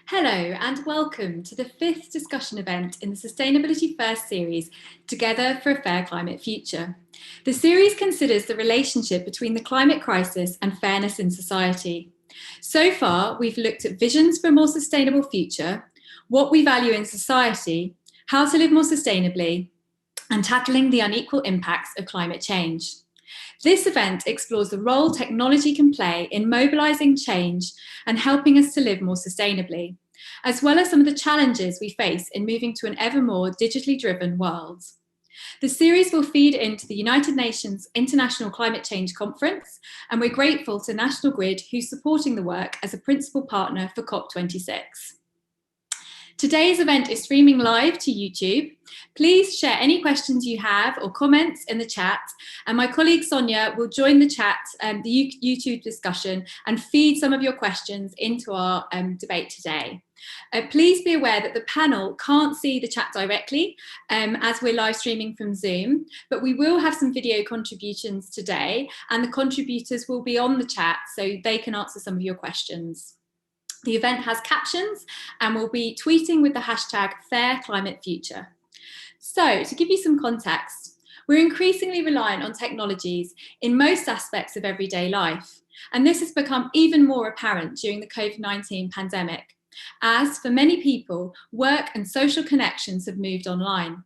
Hello and welcome to the 5th discussion event in the Sustainability First series, Together for a Fair Climate Future. The series considers the relationship between the climate crisis and fairness in society. So far, we've looked at visions for a more sustainable future, what we value in society, how to live more sustainably, and tackling the unequal impacts of climate change. This event explores the role technology can play in mobilising change and helping us to live more sustainably, as well as some of the challenges we face in moving to an ever more digitally driven world. The series will feed into the United Nations International Climate Change Conference, and we're grateful to National Grid, who's supporting the work as a principal partner for COP26. Today's event is streaming live to YouTube. Please share any questions you have or comments in the chat, and my colleague Sonia will join the chat, the YouTube discussion, and feed some of your questions into our debate today. Please be aware that the panel can't see the chat directly as we're live streaming from Zoom, but we will have some video contributions today, and the contributors will be on the chat so they can answer some of your questions. The event has captions and we'll be tweeting with the hashtag #FairClimateFuture. So, to give you some context, we're increasingly reliant on technologies in most aspects of everyday life, and this has become even more apparent during the COVID-19 pandemic, as for many people, work and social connections have moved online.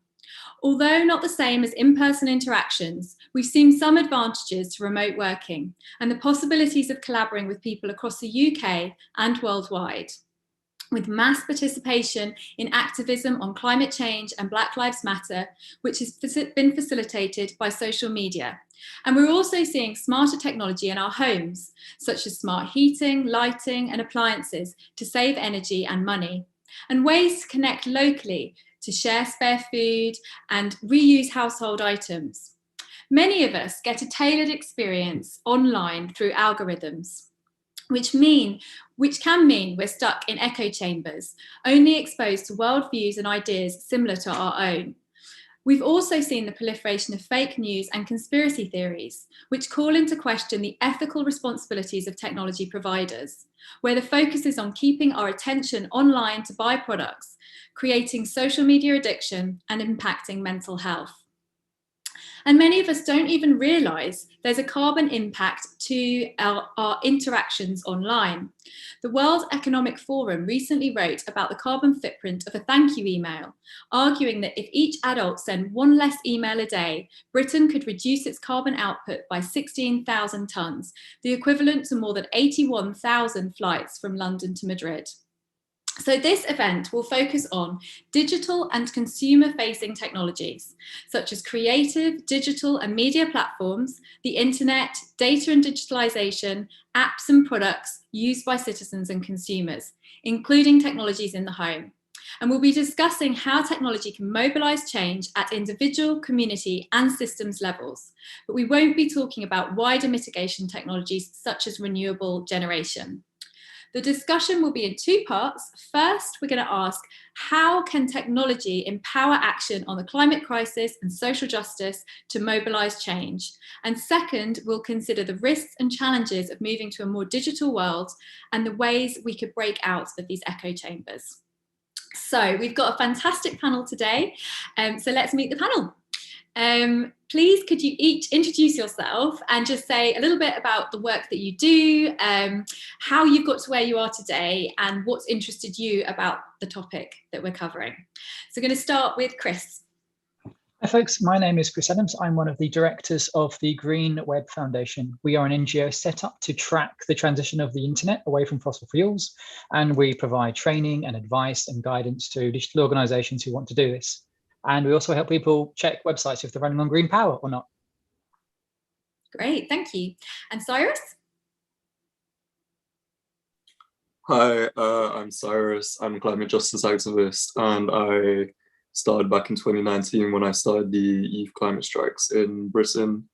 Although not the same as in-person interactions, we've seen some advantages to remote working and the possibilities of collaborating with people across the UK and worldwide. With mass participation in activism on climate change and Black Lives Matter, which has been facilitated by social media. And we're also seeing smarter technology in our homes, such as smart heating, lighting, and appliances to save energy and money, and ways to connect locally to share spare food and reuse household items. Many of us get a tailored experience online through algorithms, which can mean we're stuck in echo chambers, only exposed to worldviews and ideas similar to our own. We've also seen the proliferation of fake news and conspiracy theories, which call into question the ethical responsibilities of technology providers, where the focus is on keeping our attention online to buy products, creating social media addiction and impacting mental health. And many of us don't even realise there's a carbon impact to our interactions online. The World Economic Forum recently wrote about the carbon footprint of a thank you email, arguing that if each adult sent one less email a day, Britain could reduce its carbon output by 16,000 tonnes, the equivalent to more than 81,000 flights from London to Madrid. So this event will focus on digital and consumer-facing technologies, such as creative, digital and media platforms, the internet, data and digitalisation, apps and products used by citizens and consumers, including technologies in the home. And we'll be discussing how technology can mobilise change at individual, community and systems levels. But we won't be talking about wider mitigation technologies such as renewable generation. The discussion will be in two parts. First, we're going to ask, how can technology empower action on the climate crisis and social justice to mobilise change? And second, we'll consider the risks and challenges of moving to a more digital world and the ways we could break out of these echo chambers. So we've got a fantastic panel today. So let's meet the panel. Please, could you each introduce yourself and just say a little bit about the work that you do, how you've got to where you are today, and what's interested you about the topic that we're covering. So we're going to start with Chris. Hi folks, my name is Chris Adams. I'm one of the directors of the Green Web Foundation. We are an NGO set up to track the transition of the internet away from fossil fuels, and we provide training and advice and guidance to digital organisations who want to do this. And we also help people check websites if they're running on green power or not. Great, thank you. And Cyrus? Hi, I'm Cyrus. I'm a climate justice activist, and I started back in 2019 when I started the youth climate strikes in Britain.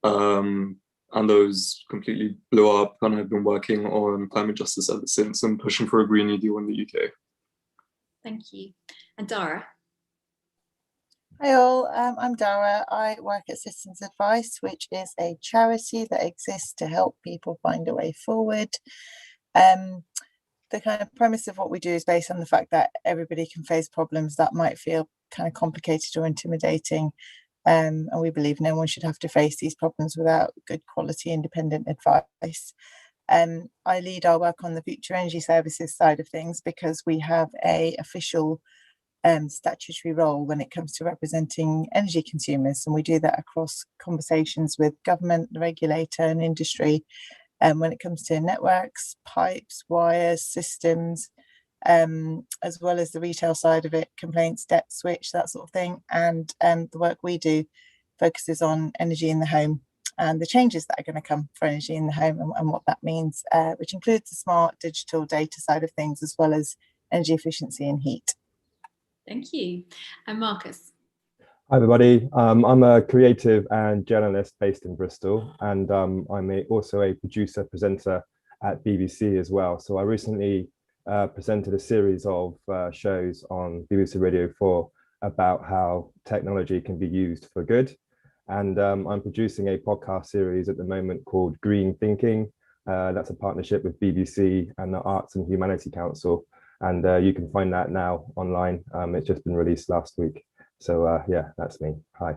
And those completely blew up, and I've been working on climate justice ever since and pushing for a Green New Deal in the UK. Thank you. And Dara? Hi all, I'm Dara. I work at Citizens Advice, which is a charity that exists to help people find a way forward. the kind of premise of what we do is based on the fact that everybody can face problems that might feel kind of complicated or intimidating. And we believe no one should have to face these problems without good quality independent advice. I lead our work on the future energy services side of things because we have a official statutory role when it comes to representing energy consumers, and we do that across conversations with government, the regulator and industry, when it comes to networks, pipes, wires, systems, as well as the retail side of it, complaints, debt switch, that sort of thing. And the work we do focuses on energy in the home and the changes that are going to come for energy in the home and what that means, which includes the smart digital data side of things, as well as energy efficiency and heat. Thank you. And Marcus? Hi everybody, I'm a creative and journalist based in Bristol, and I'm also a producer presenter at BBC as well. So I recently presented a series of shows on BBC Radio 4 about how technology can be used for good. And I'm producing a podcast series at the moment called Green Thinking. That's a partnership with BBC and the Arts and Humanity Council. And you can find that now online. It's just been released last week. So yeah, that's me. Hi.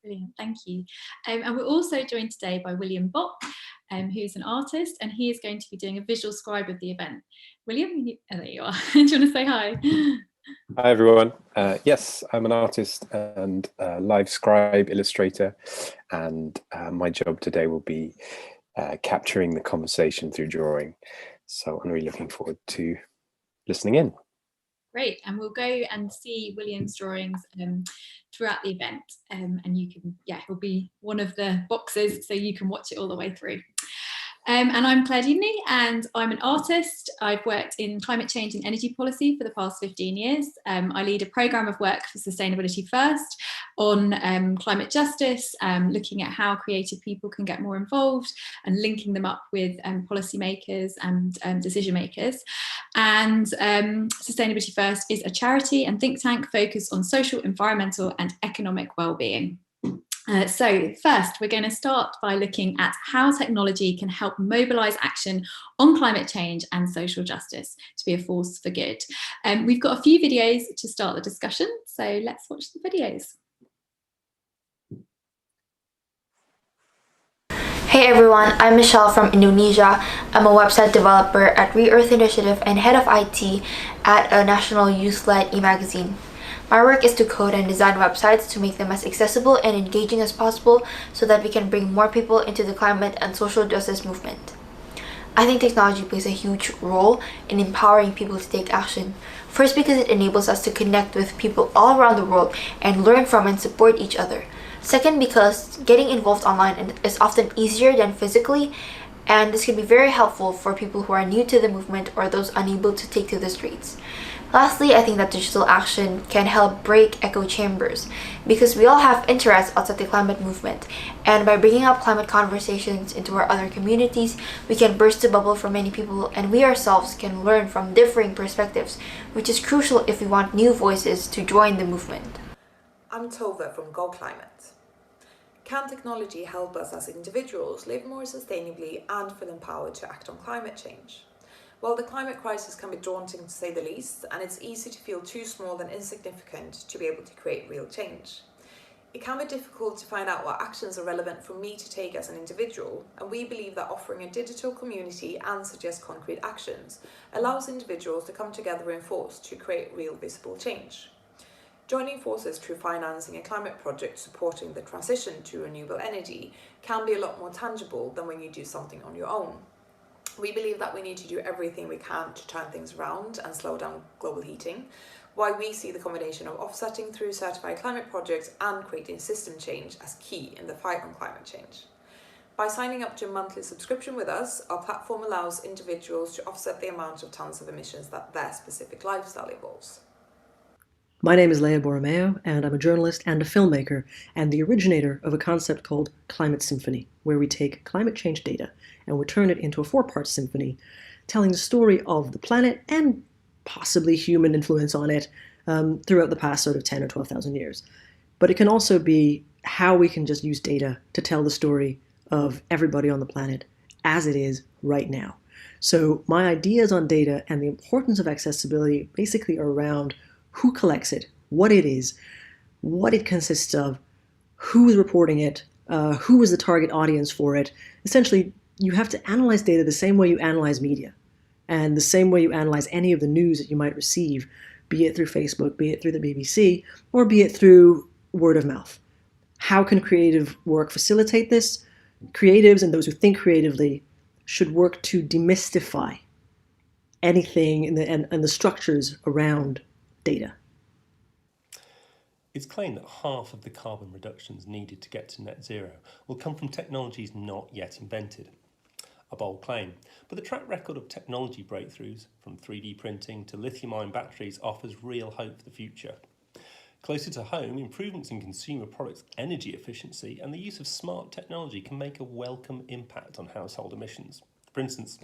Brilliant, thank you. And we're also joined today by William Bock, who's an artist, and he is going to be doing a visual scribe of the event. William, there you are. Do you want to say hi? Hi everyone. Yes, I'm an artist and live scribe, illustrator, and my job today will be capturing the conversation through drawing. So I'm really looking forward to listening in. Great, and we'll go and see William's drawings throughout the event, and you can, he'll be one of the boxes, so you can watch it all the way through. And I'm Claire Deaney, and I'm an artist. I've worked in climate change and energy policy for the past 15 years. I lead a programme of work for Sustainability First on climate justice, looking at how creative people can get more involved and linking them up with policymakers and decision makers. And Sustainability First is a charity and think tank focused on social, environmental and economic well-being. So first, we're going to start by looking at how technology can help mobilise action on climate change and social justice to be a force for good. We've got a few videos to start the discussion, so let's watch the videos. Hey everyone, I'm Michelle from Indonesia. I'm a website developer at Re-Earth Initiative and head of IT at a national youth-led e-magazine. My work is to code and design websites to make them as accessible and engaging as possible so that we can bring more people into the climate and social justice movement. I think technology plays a huge role in empowering people to take action. First, because it enables us to connect with people all around the world and learn from and support each other. Second, because getting involved online is often easier than physically, and this can be very helpful for people who are new to the movement or those unable to take to the streets. Lastly, I think that digital action can help break echo chambers because we all have interests outside the climate movement, and by bringing up climate conversations into our other communities, we can burst the bubble for many people, and we ourselves can learn from differing perspectives, which is crucial if we want new voices to join the movement. I'm Tova from Go Climate. Can technology help us as individuals live more sustainably and feel empowered to act on climate change? Well, the climate crisis can be daunting to say the least, and it's easy to feel too small and insignificant to be able to create real change. It can be difficult to find out what actions are relevant for me to take as an individual, and we believe that offering a digital community and suggest concrete actions allows individuals to come together in force to create real visible change. Joining forces through financing a climate project supporting the transition to renewable energy can be a lot more tangible than when you do something on your own. We believe that we need to do everything we can to turn things around and slow down global heating, while we see the combination of offsetting through certified climate projects and creating system change as key in the fight on climate change. By signing up to a monthly subscription with us, our platform allows individuals to offset the amount of tons of emissions that their specific lifestyle involves. My name is Leah, and I'm a journalist and a filmmaker and the originator of a concept called Climate Symphony, where we take climate change data and we turn it into a 4-part symphony, telling the story of the planet and possibly human influence on it throughout the past sort of 10 or 12,000 years. But it can also be how we can just use data to tell the story of everybody on the planet as it is right now. So my ideas on data and the importance of accessibility basically are around who collects it, what it is, what it consists of, who is reporting it, who is the target audience for it. Essentially, you have to analyze data the same way you analyze media and the same way you analyze any of the news that you might receive, be it through Facebook, be it through the BBC, or be it through word of mouth. How can creative work facilitate this? Creatives and those who think creatively should work to demystify anything and the structures around data. It's claimed that half of the carbon reductions needed to get to net zero will come from technologies not yet invented. A bold claim, but the track record of technology breakthroughs, from 3D printing to lithium-ion batteries, offers real hope for the future. Closer to home, improvements in consumer products' energy efficiency and the use of smart technology can make a welcome impact on household emissions. For instance,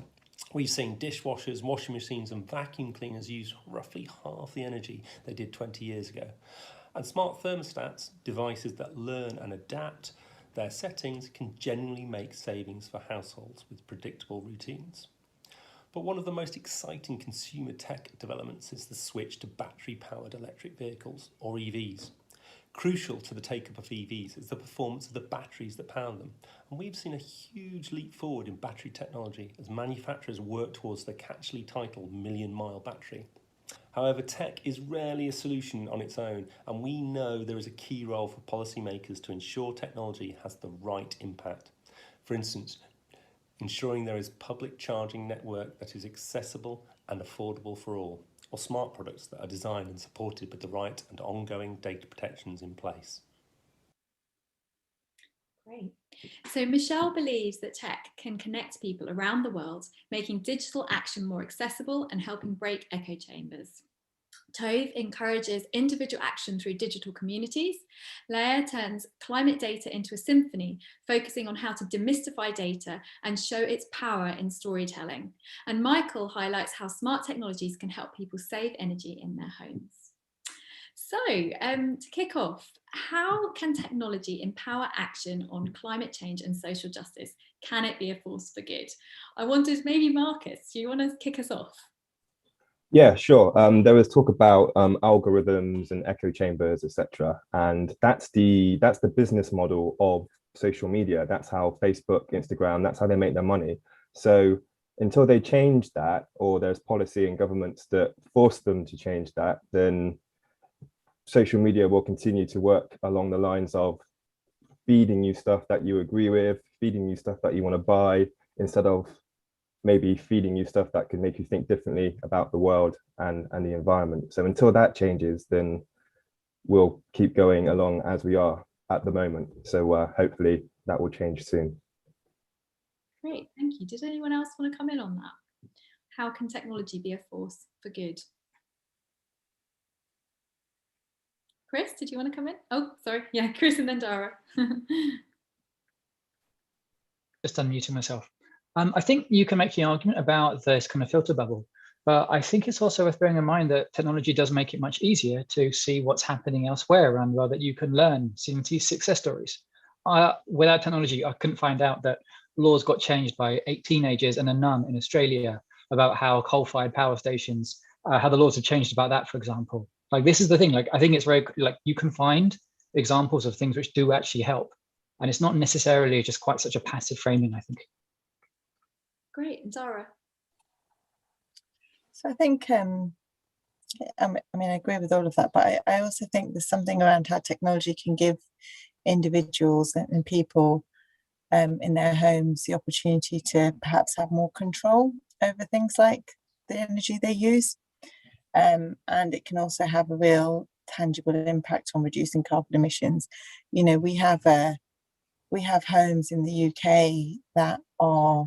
we've seen dishwashers, washing machines and vacuum cleaners use roughly half the energy they did 20 years ago. And smart thermostats, devices that learn and adapt their settings, can generally make savings for households with predictable routines. But one of the most exciting consumer tech developments is the switch to battery-powered electric vehicles, or EVs. Crucial to the take-up of EVs is the performance of the batteries that power them, and we've seen a huge leap forward in battery technology as manufacturers work towards the catchily titled million-mile battery. However, tech is rarely a solution on its own, and we know there is a key role for policymakers to ensure technology has the right impact. For instance, ensuring there is public charging network that is accessible and affordable for all, or smart products that are designed and supported with the right and ongoing data protections in place. Great. So Michelle believes that tech can connect people around the world, making digital action more accessible and helping break echo chambers. Tova encourages individual action through digital communities. Leah turns climate data into a symphony, focusing on how to demystify data and show its power in storytelling. And Michael highlights how smart technologies can help people save energy in their homes. So, to kick off, how can technology empower action on climate change and social justice? Can it be a force for good? I wondered, maybe Marcus, do you want to kick us off? Yeah, sure. There was talk about algorithms and echo chambers, etc. And that's the business model of social media. That's how Facebook, Instagram, that's how they make their money. So until they change that, or there's policy and governments that force them to change that, then social media will continue to work along the lines of feeding you stuff that you agree with, feeding you stuff that you want to buy, instead of maybe feeding you stuff that can make you think differently about the world and the environment. So until that changes, then we'll keep going along as we are at the moment. So hopefully that will change soon. Great, thank you. Did anyone else want to come in on that? How can technology be a force for good? Chris, did you want to come in? Oh, sorry. Yeah, Chris and then Dara. Just unmuting myself. I think you can make the argument about this kind of filter bubble, but I think it's also worth bearing in mind that technology does make it much easier to see what's happening elsewhere around the world, that you can learn, see success stories. Without technology, I couldn't find out that laws got changed by 8 teenagers and a nun in Australia about how coal-fired power stations, how the laws have changed about that, for example. Like, this is the thing, like, I think it's very, like, you can find examples of things which do actually help. And it's not necessarily just quite such a passive framing, I think. Great, and Zara. So I think, I mean, I agree with all of that, but I also think there's something around how technology can give individuals and people in their homes the opportunity to perhaps have more control over things like the energy they use. And it can also have a real tangible impact on reducing carbon emissions. You know, we have homes in the UK that are,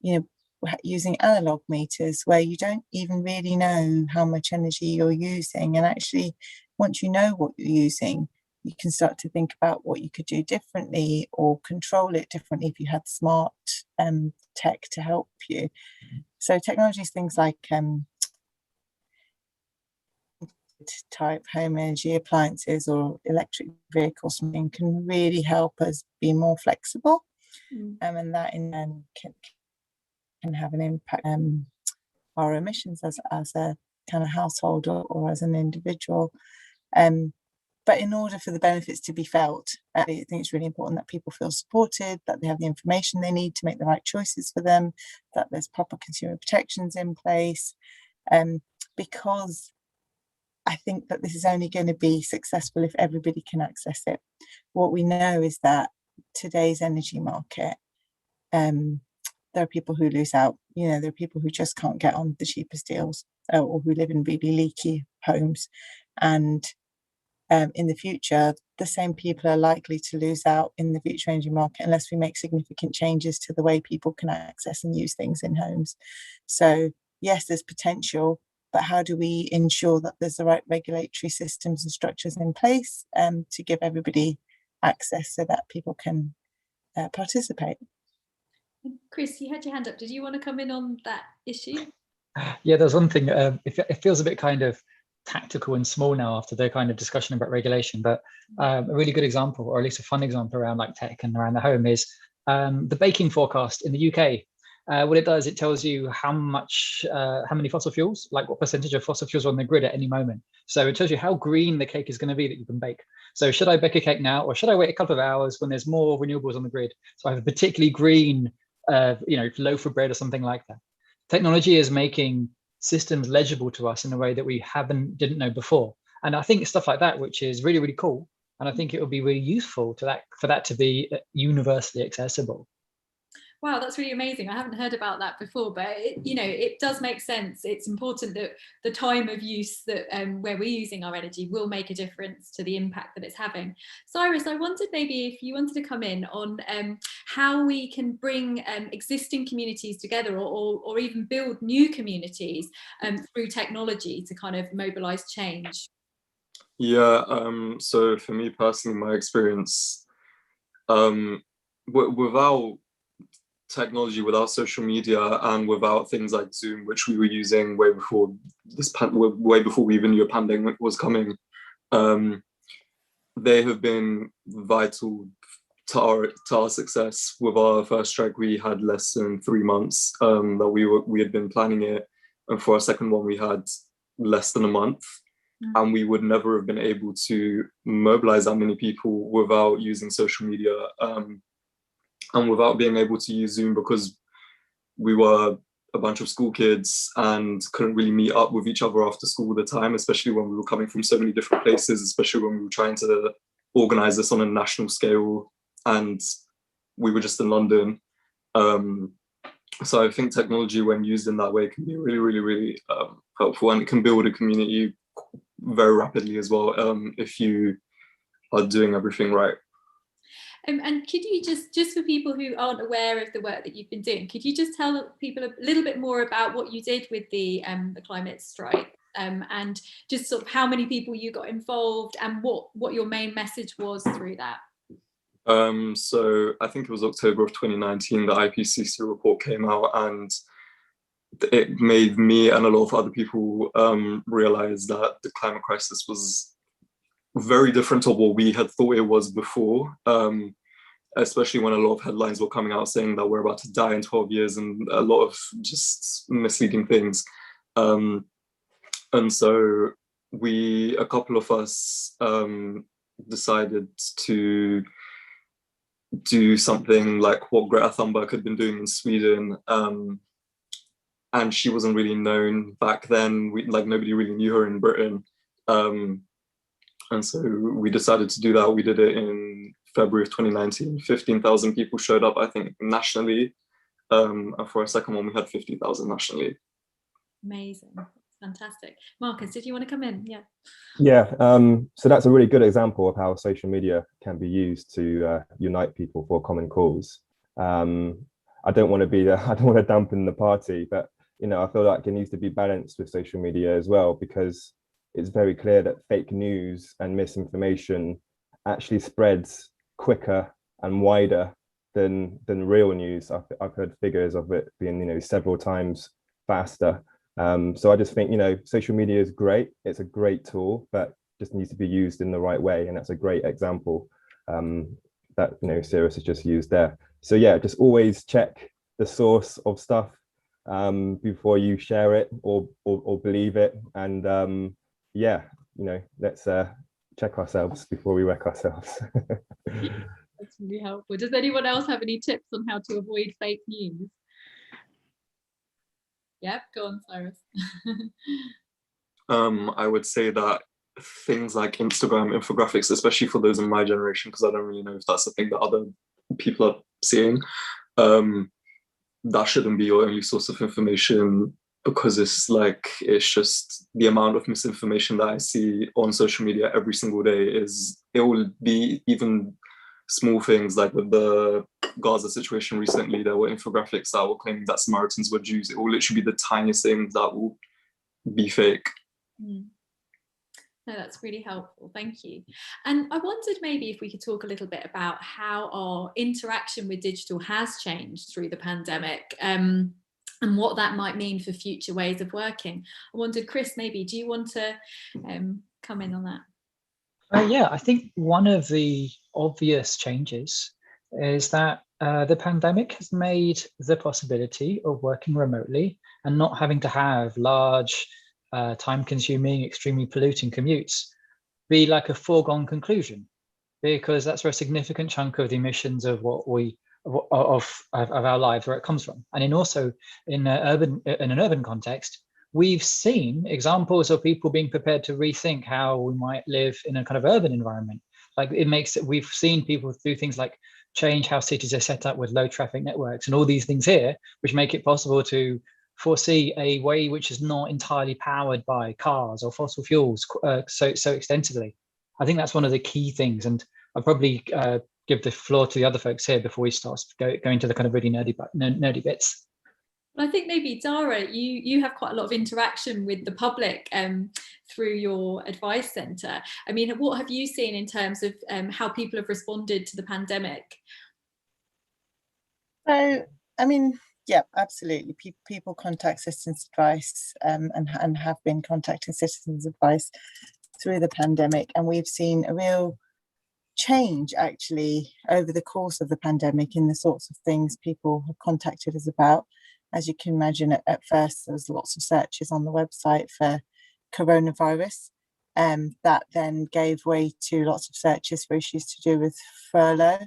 you know, using analog meters where you don't even really know how much energy you're using. And actually, once you know what you're using, you can start to think about what you could do differently or control it differently if you had smart tech to help you. So technologies, things like type home energy appliances or electric vehicles can really help us be more flexible, and that in can can have an impact our emissions as a kind of household or as an individual. But in order for the benefits to be felt, I think it's really important that people feel supported, that they have the information they need to make the right choices for them, that there's proper consumer protections in place, because I think that this is only going to be successful if everybody can access it. What we know is that today's energy market, there are people who lose out. There are people who just can't get on the cheapest deals, or who live in really leaky homes. And in the future, the same people are likely to lose out in the future energy market unless we make significant changes to the way people can access and use things in homes. So yes, there's potential, but how do we ensure that there's the right regulatory systems and structures in place to give everybody access so that people can participate? Chris, you had your hand up. Did you want to come in on that issue? Yeah, there's one thing. It feels a bit kind of tactical and small now after the kind of discussion about regulation, but a really good example, or at least a fun example around like tech and around the home, is the baking forecast in the UK. What it does, it tells you how many fossil fuels, like what percentage of fossil fuels are on the grid at any moment. So it tells you how green the cake is going to be that you can bake. So should I bake a cake now, or should I wait a couple of hours when there's more renewables on the grid? So I have a particularly green, loaf of bread or something like that. Technology is making systems legible to us in a way that we didn't know before. And I think stuff like that, which is really, really cool. And I think it would be really useful for that to be universally accessible. Wow, that's really amazing. I haven't heard about that before, but it does make sense. It's important that the time of use that where we're using our energy will make a difference to the impact that it's having. Cyrus, I wondered maybe if you wanted to come in on how we can bring existing communities together, or even build new communities through technology to kind of mobilize change. Yeah, so for me personally, my experience, without technology, without social media, and without things like Zoom, which we were using way before we even knew a pandemic was coming, they have been vital to our success. With our first strike, we had less than 3 months that we had been planning it, and for our second one, we had less than a month. And we would never have been able to mobilize that many people without using social media. And without being able to use Zoom, because we were a bunch of school kids and couldn't really meet up with each other after school all the time, especially when we were coming from so many different places, especially when we were trying to organize this on a national scale and we were just in London. So I think technology, when used in that way, can be really, really, really helpful, and it can build a community very rapidly as well, if you are doing everything right. And could you just for people who aren't aware of the work that you've been doing, could you just tell people a little bit more about what you did with the climate strike, and just sort of how many people you got involved, and what your main message was through that? So I think it was October of 2019, the IPCC report came out, and it made me and a lot of other people realize that the climate crisis was very different to what we had thought it was before, especially when a lot of headlines were coming out saying that we're about to die in 12 years and a lot of just misleading things. And so a couple of us decided to do something like what Greta Thunberg had been doing in Sweden. And she wasn't really known back then. Nobody really knew her in Britain. And so we decided to do that. We did it in February of 2019. 15,000 people showed up, I think, nationally. And for our second one, we had 50,000 nationally. Amazing. Fantastic. Marcus, did you want to come in? Yeah. Yeah, so that's a really good example of how social media can be used to unite people for a common cause. I don't want to dampen the party, but I feel like it needs to be balanced with social media as well, because it's very clear that fake news and misinformation actually spreads quicker and wider than real news. I've heard figures of it being several times faster. So I just think social media is great. It's a great tool, but just needs to be used in the right way, and that's a great example that Cyrus has just used there. So yeah, just always check the source of stuff. before you share it or believe it. And yeah, you know, let's check ourselves before we wreck ourselves. That's really helpful. Does anyone else have any tips on how to avoid fake news? Yeah, go on, Cyrus. I would say that things like Instagram infographics, especially for those in my generation, because I don't really know if that's the thing that other people are seeing, that shouldn't be your only source of information, because it's just the amount of misinformation that I see on social media every single day it will be even small things like with the Gaza situation recently. There were infographics that were claiming that Samaritans were Jews. It will literally be the tiniest things that will be fake. No, that's really helpful. Thank you. And I wondered maybe if we could talk a little bit about how our interaction with digital has changed through the pandemic, and what that might mean for future ways of working. I wondered, Chris, maybe do you want to come in on that? Yeah, I think one of the obvious changes is that the pandemic has made the possibility of working remotely and not having to have large, time-consuming, extremely polluting commutes be like a foregone conclusion, because that's where a significant chunk of the emissions of of our lives, where it comes from. And in an urban context, we've seen examples of people being prepared to rethink how we might live in a kind of urban environment. Like we've seen people do things like change how cities are set up with low traffic networks and all these things here, which make it possible to foresee a way which is not entirely powered by cars or fossil fuels so extensively. I think that's one of the key things. And I'll probably give the floor to the other folks here before we start going to the kind of really nerdy bits. Well, I think maybe Dara, you have quite a lot of interaction with the public through your advice centre. I mean, what have you seen in terms of how people have responded to the pandemic? So, I mean, yeah, absolutely. People contact citizens advice and have been contacting citizens advice through the pandemic, and we've seen a real change actually over the course of the pandemic in the sorts of things people have contacted us about. As you can imagine, at first there was lots of searches on the website for coronavirus, that then gave way to lots of searches for issues to do with furlough.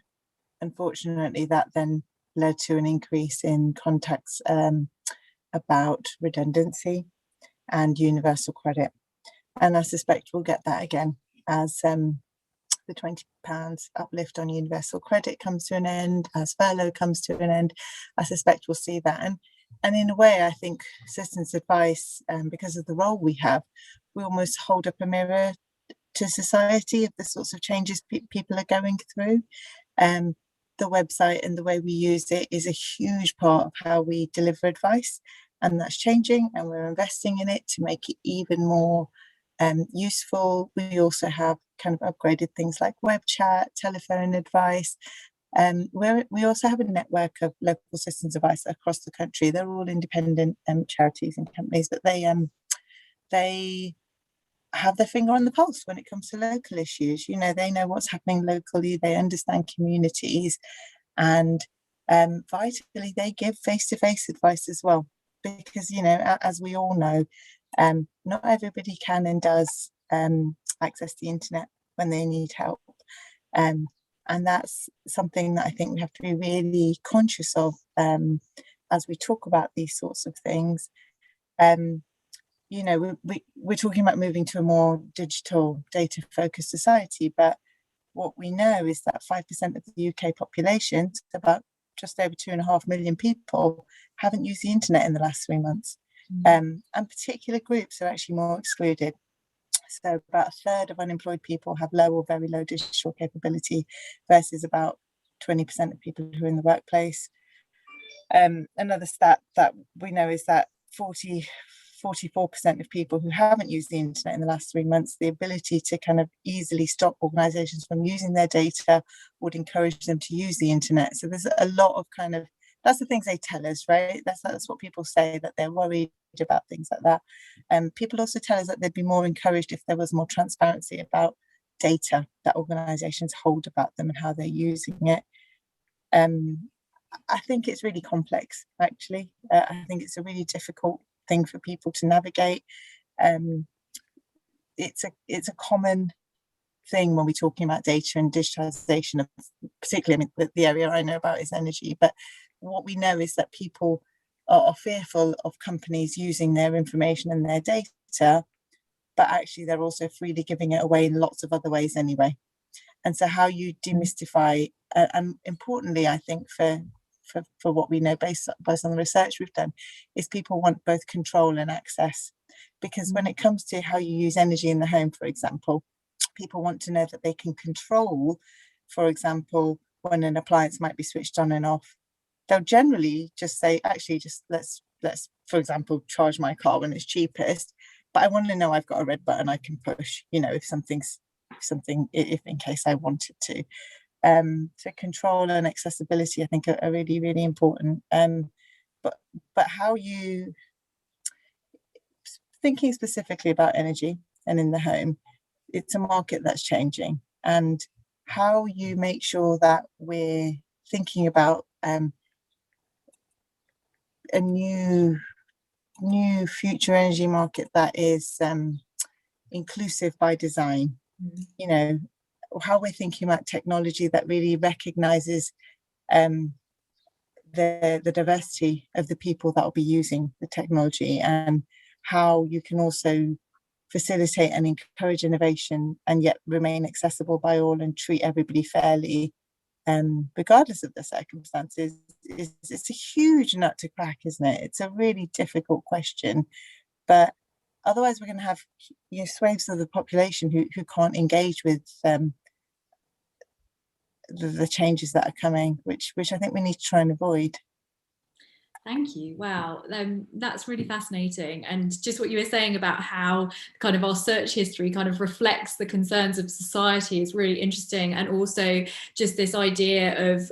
Unfortunately, that then led to an increase in contacts about redundancy and universal credit. And I suspect we'll get that again as the £20 uplift on universal credit comes to an end, as furlough comes to an end. I suspect we'll see that. And in a way, I think citizens advice, because of the role we have, we almost hold up a mirror to society of the sorts of changes people are going through. The website and the way we use it is a huge part of how we deliver advice, and that's changing, and we're investing in it to make it even more useful. We also have kind of upgraded things like web chat, telephone advice. We also have a network of local citizens advice across the country. They're all independent charities and companies, but they have their finger on the pulse when it comes to local issues. You know, they know what's happening locally, they understand communities, and vitally, they give face-to-face advice as well. Because, you know, as we all know, not everybody can and does access the internet when they need help. And that's something that I think we have to be really conscious of as we talk about these sorts of things. You know, we're talking about moving to a more digital, data-focused society, but what we know is that 5% of the UK population, about just over 2.5 million people, haven't used the internet in the last 3 months. And particular groups are actually more excluded. So about a third of unemployed people have low or very low digital capability versus about 20% of people who are in the workplace. Another stat that we know is that 44% of people who haven't used the internet in the last 3 months, the ability to kind of easily stop organisations from using their data would encourage them to use the internet. So there's a lot of kind of, that's the things they tell us, right? That's what people say, that they're worried about things like that. People also tell us that they'd be more encouraged if there was more transparency about data that organisations hold about them and how they're using it. I think it's really complex, actually. I think it's a really difficult thing for people to navigate. It's a common thing when we're talking about data and digitalization of, particularly, I mean, the area I know about is energy, but what we know is that people are fearful of companies using their information and their data, but actually they're also freely giving it away in lots of other ways anyway. And so how you demystify, and importantly, I think for what we know based on the research we've done, is people want both control and access. Because when it comes to how you use energy in the home, for example, people want to know that they can control, for example, when an appliance might be switched on and off. They'll generally just say, actually, just let's for example, charge my car when it's cheapest. But I want to know I've got a red button I can push, you know, if in case I wanted to. So control and accessibility, I think, are really, really important. But how you, thinking specifically about energy and in the home, it's a market that's changing, and how you make sure that we're thinking about a new future energy market that is inclusive by design. You know, how we're thinking about technology that really recognizes the diversity of the people that will be using the technology, and how you can also facilitate and encourage innovation and yet remain accessible by all and treat everybody fairly, regardless of the circumstances. It's a huge nut to crack, isn't it? It's a really difficult question, but otherwise we're going to have swathes of the population who can't engage with the changes that are coming, which I think we need to try and avoid. Thank you. Wow, that's really fascinating. And just what you were saying about how kind of our search history kind of reflects the concerns of society is really interesting. And also just this idea of,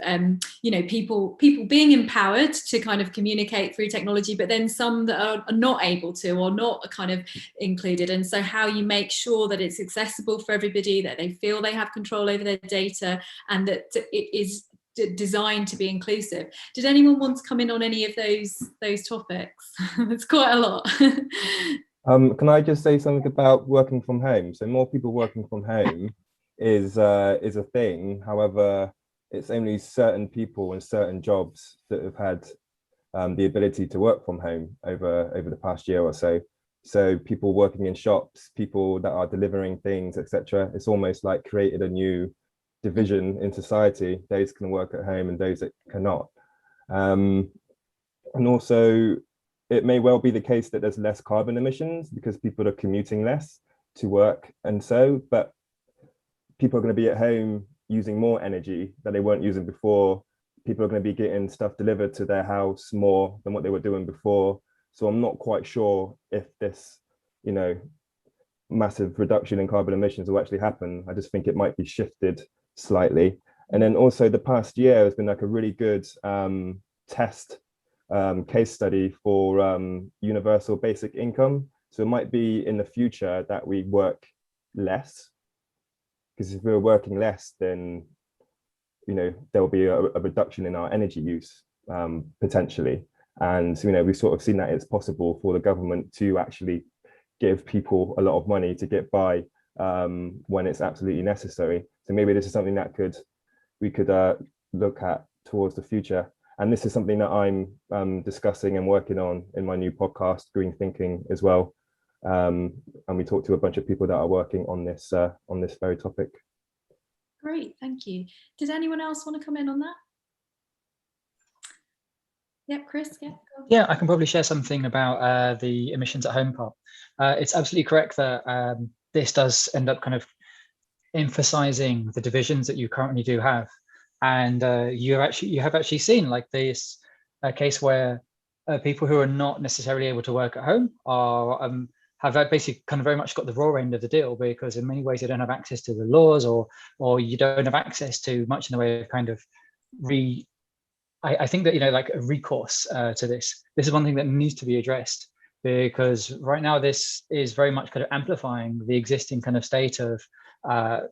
you know, people being empowered to kind of communicate through technology, but then some that are not able to or not kind of included. And so how you make sure that it's accessible for everybody, that they feel they have control over their data, and that it is designed to be inclusive. Did anyone want to come in on any of those topics? It's quite a lot. Can I just say something about working from home? So more people working from home is a thing. However, it's only certain people and certain jobs that have had the ability to work from home over the past year or so. So people working in shops, people that are delivering things, etc. It's almost like created a new division in society. Those can work at home and those that cannot. And also, it may well be the case that there's less carbon emissions because people are commuting less to work, and so, but people are going to be at home using more energy that they weren't using before. People are going to be getting stuff delivered to their house more than what they were doing before. So I'm not quite sure if this, you know, massive reduction in carbon emissions will actually happen. I just think it might be shifted slightly. And then also the past year has been like a really good test case study for universal basic income. So it might be in the future that we work less, because if we're working less, then, you know, there will be a reduction in our energy use potentially. And, you know, we've sort of seen that it's possible for the government to actually give people a lot of money to get by when it's absolutely necessary. So maybe this is something that we could look at towards the future. And this is something that I'm discussing and working on in my new podcast, Green Thinking, as well. And we talked to a bunch of people that are working on this very topic. Great, thank you. Did anyone else want to come in on that? Yeah, Chris, yeah. Yeah, I can probably share something about the emissions at home part. It's absolutely correct that this does end up kind of emphasizing the divisions that you currently do have. And you have actually seen like this case where people who are not necessarily able to work at home are have basically kind of very much got the raw end of the deal, because in many ways they don't have access to the laws, or you don't have access to much in the way of kind of I think that, you know, like a recourse to this. This is one thing that needs to be addressed, because right now this is very much kind of amplifying the existing kind of state of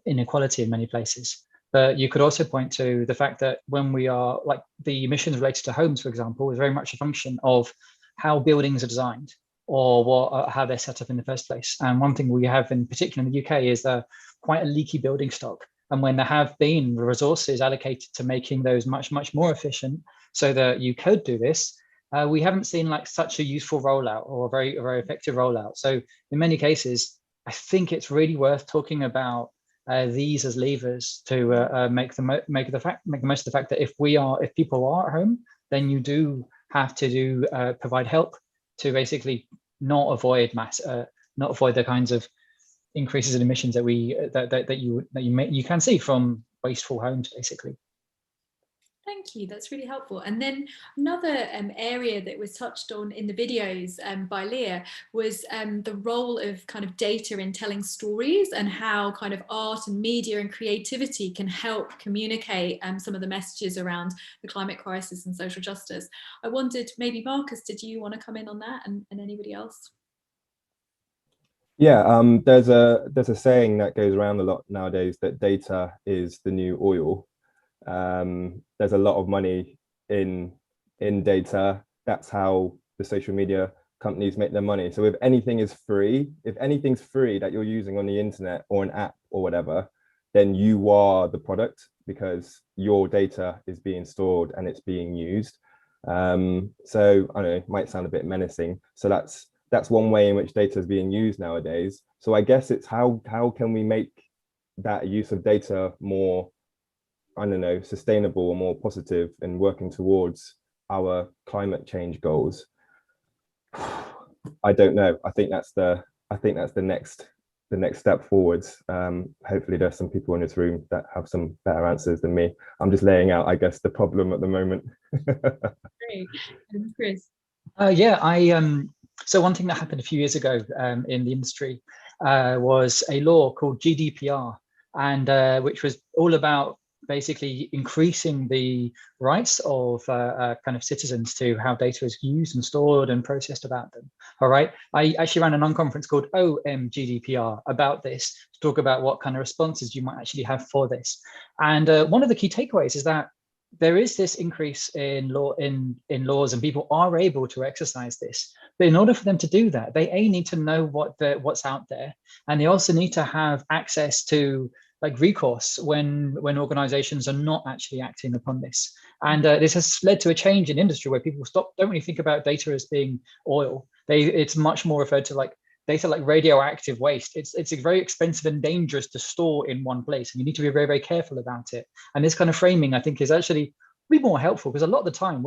inequality in many places. But you could also point to the fact that when we are, like the emissions related to homes, for example, is very much a function of how buildings are designed or how they're set up in the first place. And one thing we have in particular in the UK is quite a leaky building stock. And when there have been resources allocated to making those much, much more efficient so that you could do this, we haven't seen like such a useful rollout or a very effective rollout. So in many cases, I think it's really worth talking about these as levers to make the most of the fact that if people are at home, then you do have to provide help to basically not avoid the kinds of increases in emissions that you can see from wasteful homes, basically. Thank you, that's really helpful. And then another area that was touched on in the videos by Leah was the role of kind of data in telling stories and how kind of art and media and creativity can help communicate some of the messages around the climate crisis and social justice. I wondered, maybe Marcus, did you want to come in on that, and anybody else? Yeah, there's a saying that goes around a lot nowadays that data is the new oil. There's a lot of money in data. That's how the social media companies make their money. So if anything's free that you're using on the internet or an app or whatever, then you are the product because your data is being stored and it's being used. So I don't know, it might sound a bit menacing. So that's one way in which data is being used nowadays. So I guess it's how can we make that use of data more, I don't know, sustainable or more positive in working towards our climate change goals? I don't know. I think that's the next step forwards. Hopefully there's some people in this room that have some better answers than me. I'm just laying out, I guess, the problem at the moment. Great. And Chris? So one thing that happened a few years ago in the industry was a law called GDPR, and which was all about basically increasing the rights of kind of citizens to how data is used and stored and processed about them. All right. I actually ran a non-conference called GDPR about this to talk about what kind of responses you might actually have for this. And one of the key takeaways is that there is this increase in laws and people are able to exercise this. But in order for them to do that, they need to know what's out there. And they also need to have access to like recourse when organizations are not actually acting upon this. And this has led to a change in industry where people don't really think about data as being oil. It's much more referred to like data like radioactive waste. It's very expensive and dangerous to store in one place, and you need to be very, very careful about it. And this kind of framing, I think, is actually be more helpful because a lot of the time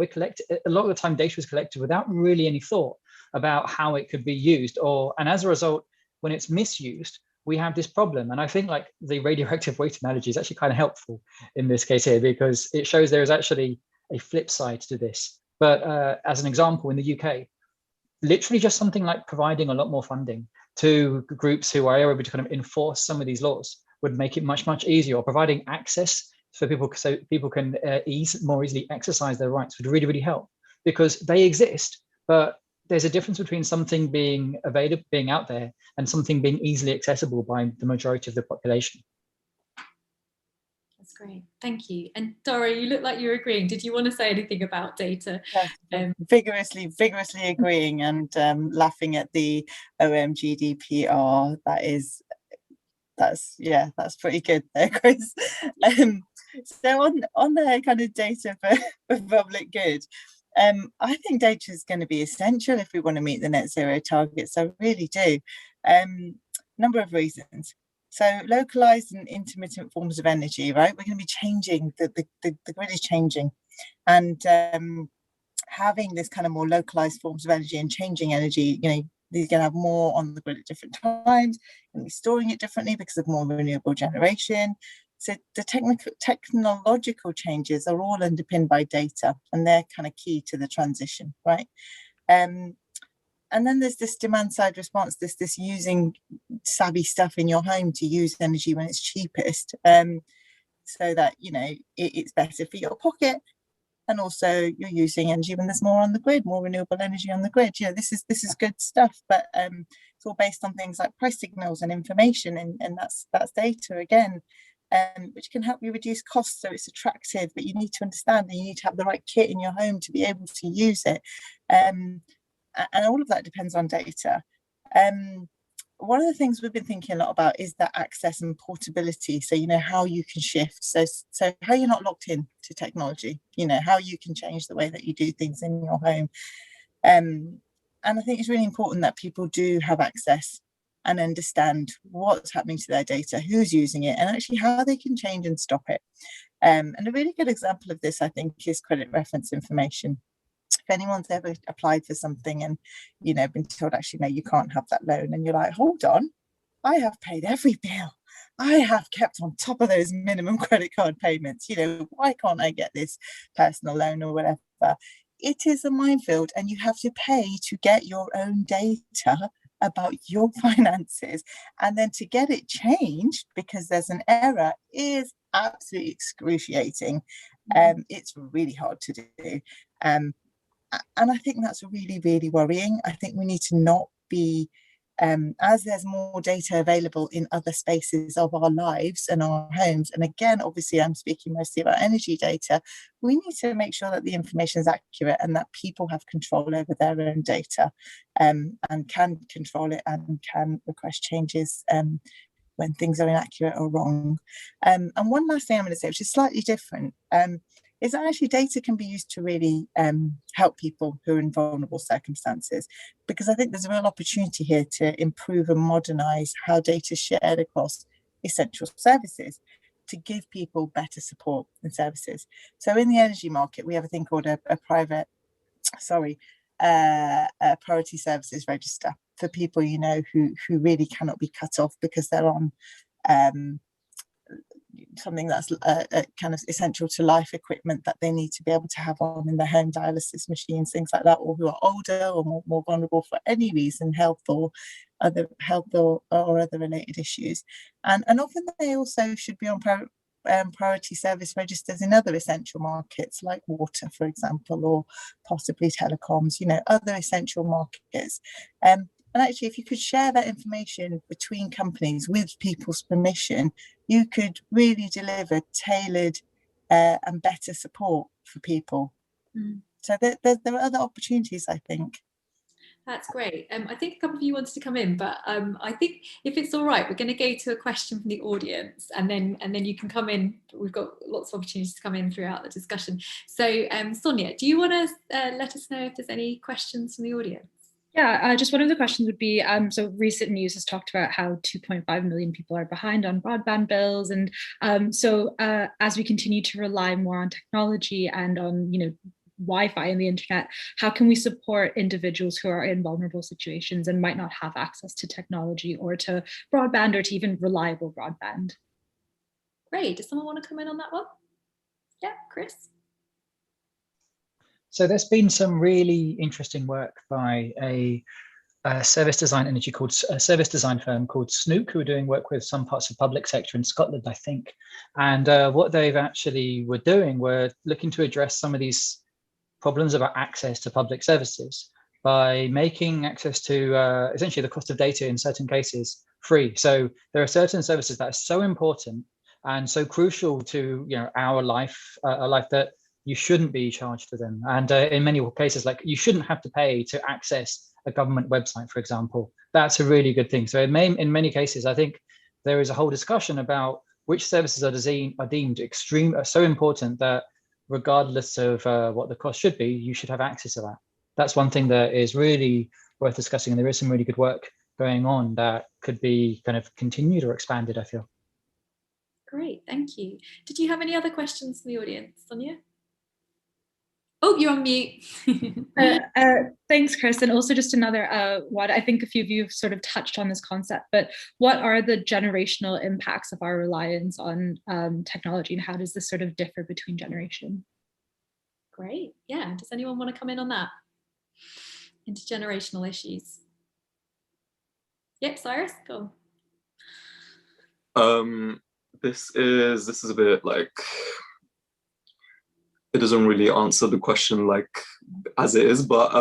data is collected without really any thought about how it could be used, and as a result, when it's misused, we have this problem. And I think like the radioactive waste analogy is actually kind of helpful in this case here because it shows there is actually a flip side to this. But as an example, in the UK, literally just something like providing a lot more funding to groups who are able to kind of enforce some of these laws would make it much, much easier, or providing access for people so people can more easily exercise their rights would really, really help because they exist, but there's a difference between something being available, being out there, and something being easily accessible by the majority of the population. That's great, thank you. And Dora, you look like you're agreeing. Did you want to say anything about data? Yes, vigorously agreeing and laughing at the GDPR. That's pretty good there, Chris. So on the kind of data for public good, I think data is going to be essential if we want to meet the net zero targets. I really do. Number of reasons. So localized and intermittent forms of energy, right? We're going to be changing, the grid is changing. And having this kind of more localized forms of energy and changing energy, they're going to have more on the grid at different times, and be storing it differently because of more renewable generation. So the technological changes are all underpinned by data, and they're kind of key to the transition, right? And then there's this demand side response, this using savvy stuff in your home to use energy when it's cheapest, so that it's better for your pocket, and also you're using energy when there's more on the grid, more renewable energy on the grid. This is good stuff, but it's all based on things like price signals and information, and that's data again. which can help you reduce costs so it's attractive, but you need to understand that you need to have the right kit in your home to be able to use it. And all of that depends on data. One of the things we've been thinking a lot about is that access and portability. So, how you can shift. So how you're not locked in to technology, how you can change the way that you do things in your home. And I think it's really important that people do have access and understand what's happening to their data, who's using it, and actually how they can change and stop it. And a really good example of this, I think, is credit reference information. If anyone's ever applied for something and, been told, actually, no, you can't have that loan, and you're like, hold on, I have paid every bill. I have kept on top of those minimum credit card payments. Why can't I get this personal loan or whatever? It is a minefield, and you have to pay to get your own data about your finances, and then to get it changed because there's an error is absolutely excruciating. It's really hard to do, and I think that's really, really worrying. I think we need to not be, as there's more data available in other spaces of our lives and our homes, and again, obviously I'm speaking mostly about energy data, we need to make sure that the information is accurate and that people have control over their own data, and can control it and can request changes when things are inaccurate or wrong. And one last thing I'm going to say, which is slightly different, is that actually data can be used to really help people who are in vulnerable circumstances, because I think there's a real opportunity here to improve and modernise how data is shared across essential services to give people better support and services. So in the energy market, we have a thing called a priority services register for people, who really cannot be cut off because they're on something that's kind of essential to life equipment that they need to be able to have on in their home, dialysis machines, things like that, or who are older or more vulnerable for any reason, health or other related issues. And often they also should be on priority service registers in other essential markets like water, for example, or possibly telecoms, other essential markets. And actually, if you could share that information between companies with people's permission, you could really deliver tailored and better support for people. So there are other opportunities, I think. That's great. I think a couple of you wanted to come in, but I think if it's all right, we're going to go to a question from the audience, and then you can come in. We've got lots of opportunities to come in throughout the discussion. So Sonia, do you want to let us know if there's any questions from the audience? Yeah, just one of the questions would be, so recent news has talked about how 2.5 million people are behind on broadband bills. And so as we continue to rely more on technology and on, Wi-Fi and the internet, how can we support individuals who are in vulnerable situations and might not have access to technology or to broadband or to even reliable broadband? Great. Does someone want to come in on that one? Yeah, Chris? So there's been some really interesting work by a service design firm called Snook, who are doing work with some parts of public sector in Scotland, I think. And what they've actually were doing were looking to address some of these problems about access to public services by making access to essentially the cost of data in certain cases free. So there are certain services that are so important and so crucial to our life, a life that you shouldn't be charged for them. And in many cases, like you shouldn't have to pay to access a government website, for example. That's a really good thing. So in many cases, I think there is a whole discussion about which services are deemed so important that regardless of what the cost should be, you should have access to that. That's one thing that is really worth discussing. And there is some really good work going on that could be kind of continued or expanded, I feel. Great, thank you. Did you have any other questions from the audience, Sonia? Oh, you're on mute. Thanks, Chris. And also just another one, I think a few of you have sort of touched on this concept, but what are the generational impacts of our reliance on technology, and how does this sort of differ between generation? Great, yeah. Does anyone want to come in on that? Intergenerational issues. Yep, Cyrus, go on. This is a bit like, it doesn't really answer the question like as it is, but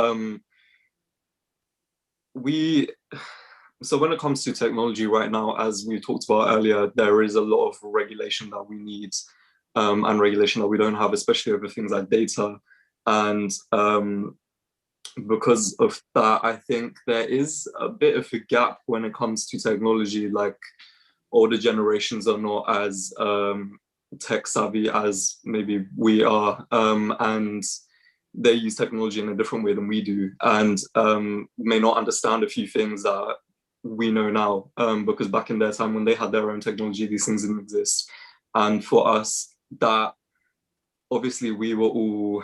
So when it comes to technology right now, as we talked about earlier, there is a lot of regulation that we need and regulation that we don't have, especially over things like data. And because of that, I think there is a bit of a gap when it comes to technology. Like, older generations are not as tech savvy as maybe we are, and they use technology in a different way than we do, and may not understand a few things that we know now, because back in their time when they had their own technology, these things didn't exist. And for us, that obviously we were all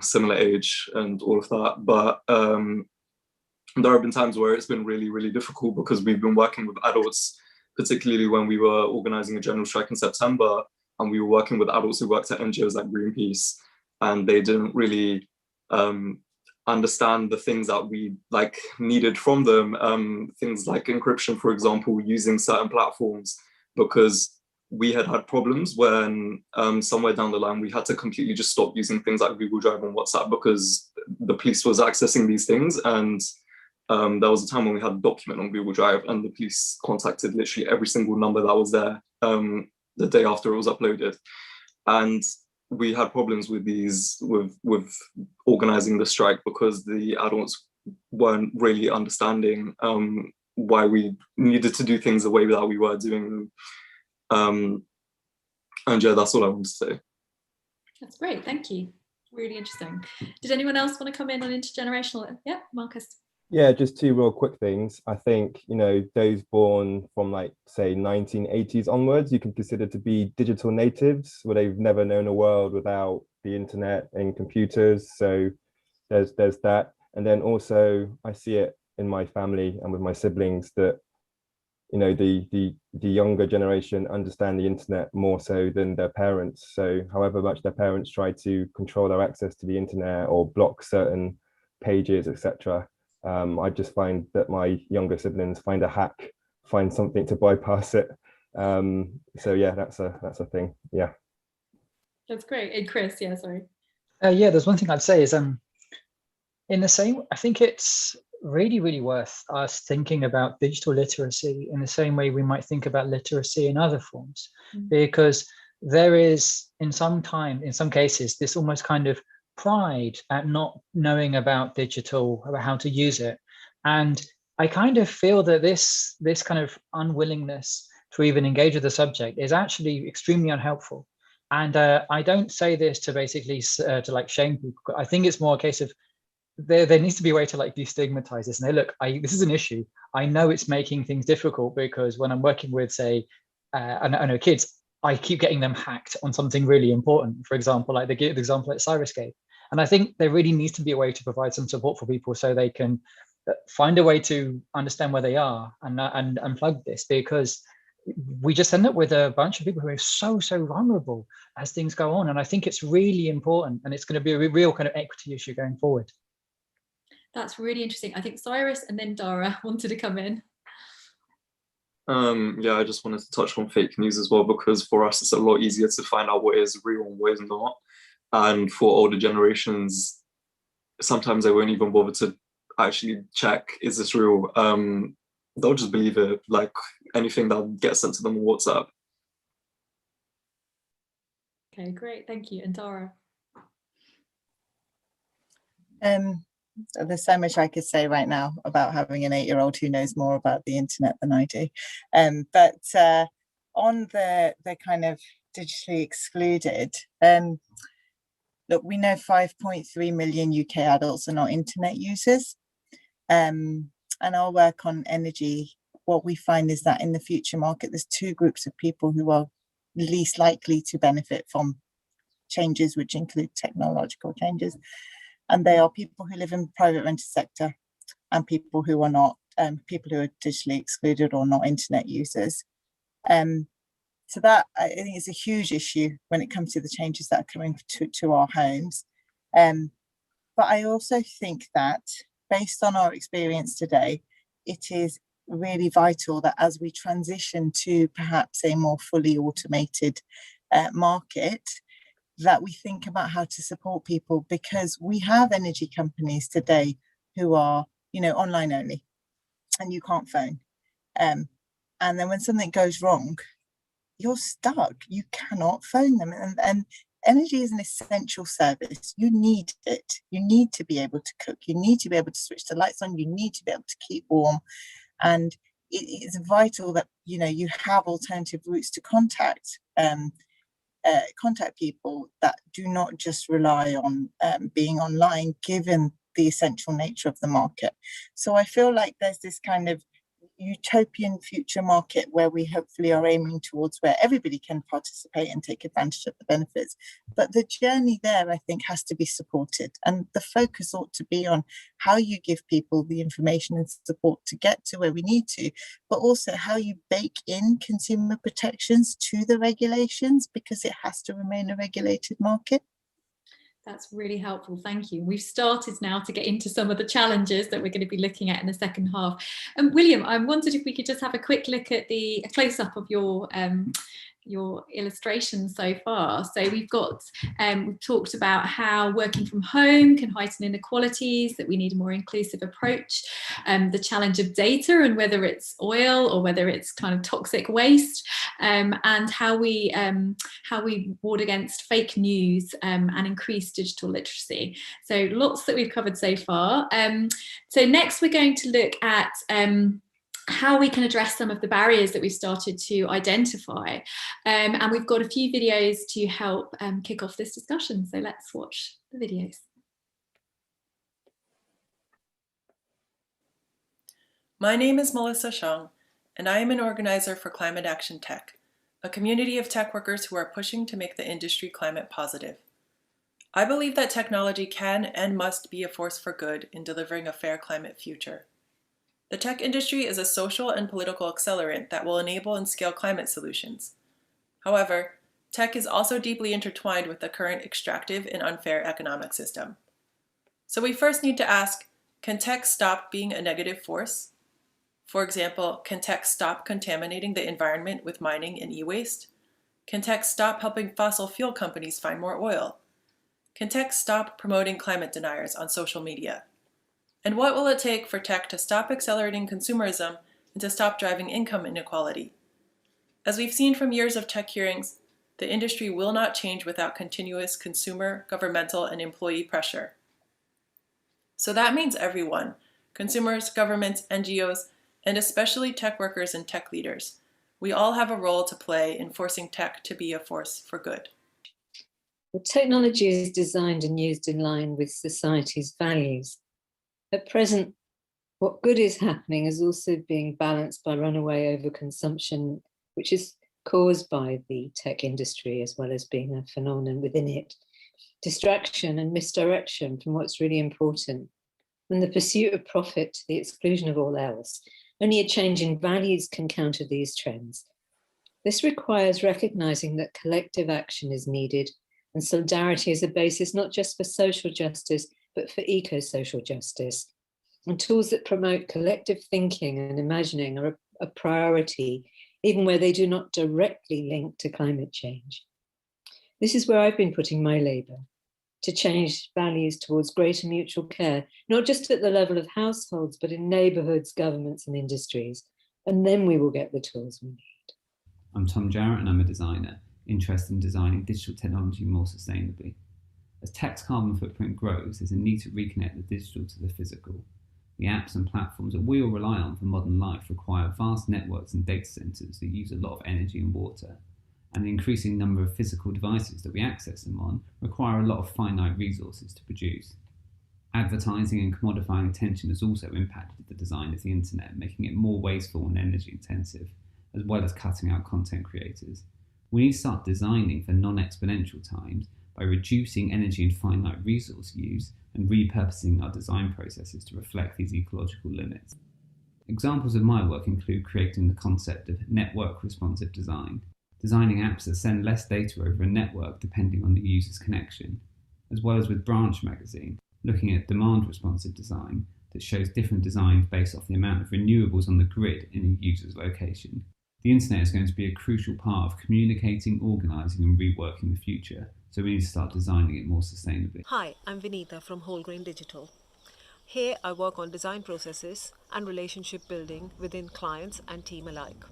similar age and all of that, but there have been times where it's been really, really difficult because we've been working with adults, particularly when we were organizing a general strike in September, and we were working with adults who worked at NGOs like Greenpeace, and they didn't really understand the things that we needed from them, things like encryption, for example, using certain platforms, because we had problems when somewhere down the line we had to completely just stop using things like Google Drive and WhatsApp because the police was accessing these things. And there was a time when we had a document on Google Drive and the police contacted literally every single number that was there the day after it was uploaded. And we had problems with with organizing the strike because the adults weren't really understanding why we needed to do things the way that we were doing. And yeah, that's all I want to say. That's great, thank you. Really interesting. Did anyone else want to come in on intergenerational? Yeah, Marcus. Yeah, just two real quick things. I think, those born from say 1980s onwards, you can consider to be digital natives, where they've never known a world without the internet and computers. So there's that. And then also I see it in my family and with my siblings that, the younger generation understand the internet more so than their parents. So however much their parents try to control their access to the internet or block certain pages, etc., I just find that my younger siblings find a hack, find something to bypass it. So yeah, that's a thing. Yeah. That's great. And Chris, yeah, sorry. Yeah, there's one thing I'd say is in the same, I think it's really, really worth us thinking about digital literacy in the same way we might think about literacy in other forms, because there is in some cases, this almost kind of pride at not knowing about digital, about how to use it. And I kind of feel that this kind of unwillingness to even engage with the subject is actually extremely unhelpful. And I don't say this to basically to shame people. I think it's more a case of there needs to be a way to destigmatize this and say, look, this is an issue. I know it's making things difficult because when I'm working with, say, I know kids, I keep getting them hacked on something really important. For example, like the example at Cyruscape. And I think there really needs to be a way to provide some support for people so they can find a way to understand where they are and unplug this, because we just end up with a bunch of people who are so vulnerable as things go on. And I think it's really important, and it's going to be a real kind of equity issue going forward. That's really interesting. I think Cyrus and then Dara wanted to come in. Yeah, I just wanted to touch on fake news as well, because for us, it's a lot easier to find out what is real and what is not. And for older generations, sometimes they won't even bother to actually check, is this real? They'll just believe it, like anything that gets sent to them on WhatsApp. Okay, great, thank you. And Dara? There's so much I could say right now about having an 8-year-old who knows more about the internet than I do. But on the kind of digitally excluded, look, we know 5.3 million UK adults are not internet users. And our work on energy, what we find is that in the future market, there's two groups of people who are least likely to benefit from changes, which include technological changes. And they are people who live in the private rented sector and people who are not, people who are digitally excluded or not internet users. So that, I think, is a huge issue when it comes to the changes that are coming to our homes. But I also think that based on our experience today, it is really vital that as we transition to perhaps a more fully automated market, that we think about how to support people, because we have energy companies today who are, online only. and you can't phone. And then when something goes wrong, you're stuck. You cannot phone them. And energy is an essential service. You need it. You need to be able to cook. You need to be able to switch the lights on. You need to be able to keep warm. And it's vital that, you know, you have alternative routes to contact people that do not just rely on being online, given the essential nature of the market. So I feel like there's this kind of utopian future market where we hopefully are aiming towards, where everybody can participate and take advantage of the benefits. But the journey there, I think, has to be supported, and the focus ought to be on how you give people the information and support to get to where we need to, but also how you bake in consumer protections to the regulations, because it has to remain a regulated market. That's really helpful, thank you. We've started now to get into some of the challenges that we're going to be looking at in the second half. William, I wondered if we could just have a quick look at a close-up of your illustrations so far. So we've talked about how working from home can heighten inequalities, that we need a more inclusive approach, the challenge of data and whether it's oil or whether it's kind of toxic waste, and how we ward against fake news and increase digital literacy. So lots that we've covered so far. So next we're going to look at how we can address some of the barriers that we've started to identify. And we've got a few videos to help kick off this discussion. So let's watch the videos. My name is Melissa Shang, and I am an organizer for ClimateAction.tech, a community of tech workers who are pushing to make the industry climate positive. I believe that technology can and must be a force for good in delivering a fair climate future. The tech industry is a social and political accelerant that will enable and scale climate solutions. However, tech is also deeply intertwined with the current extractive and unfair economic system. So we first need to ask, can tech stop being a negative force? For example, can tech stop contaminating the environment with mining and e-waste? Can tech stop helping fossil fuel companies find more oil? Can tech stop promoting climate deniers on social media? And what will it take for tech to stop accelerating consumerism and to stop driving income inequality? As we've seen from years of tech hearings, the industry will not change without continuous consumer, governmental, and employee pressure. So that means everyone, consumers, governments, NGOs, and especially tech workers and tech leaders. We all have a role to play in forcing tech to be a force for good. Well, technology is designed and used in line with society's values. At present, what good is happening is also being balanced by runaway overconsumption, which is caused by the tech industry as well as being a phenomenon within it, distraction and misdirection from what's really important, and the pursuit of profit to the exclusion of all else. Only a change in values can counter these trends. This requires recognizing that collective action is needed, and solidarity is a basis not just for social justice, but for eco-social justice. And tools that promote collective thinking and imagining are a priority, even where they do not directly link to climate change. This is where I've been putting my labour, to change values towards greater mutual care, not just at the level of households, but in neighbourhoods, governments and industries. And then we will get the tools we need. I'm Tom Jarrett and I'm a designer, interested in designing digital technology more sustainably. As tech's carbon footprint grows, there's a need to reconnect the digital to the physical. The apps and platforms that we all rely on for modern life require vast networks and data centres that use a lot of energy and water. And the increasing number of physical devices that we access them on require a lot of finite resources to produce. Advertising and commodifying attention has also impacted the design of the internet, making it more wasteful and energy intensive, as well as cutting out content creators. We need to start designing for non-exponential times by reducing energy and finite resource use and repurposing our design processes to reflect these ecological limits. Examples of my work include creating the concept of network responsive design, designing apps that send less data over a network depending on the user's connection, as well as with Branch magazine, looking at demand responsive design that shows different designs based off the amount of renewables on the grid in a user's location. The internet is going to be a crucial part of communicating, organising and reworking the future, so we need to start designing it more sustainably. Hi, I'm Vinita from Whole Grain Digital. Here, I work on design processes and relationship building within clients and team alike.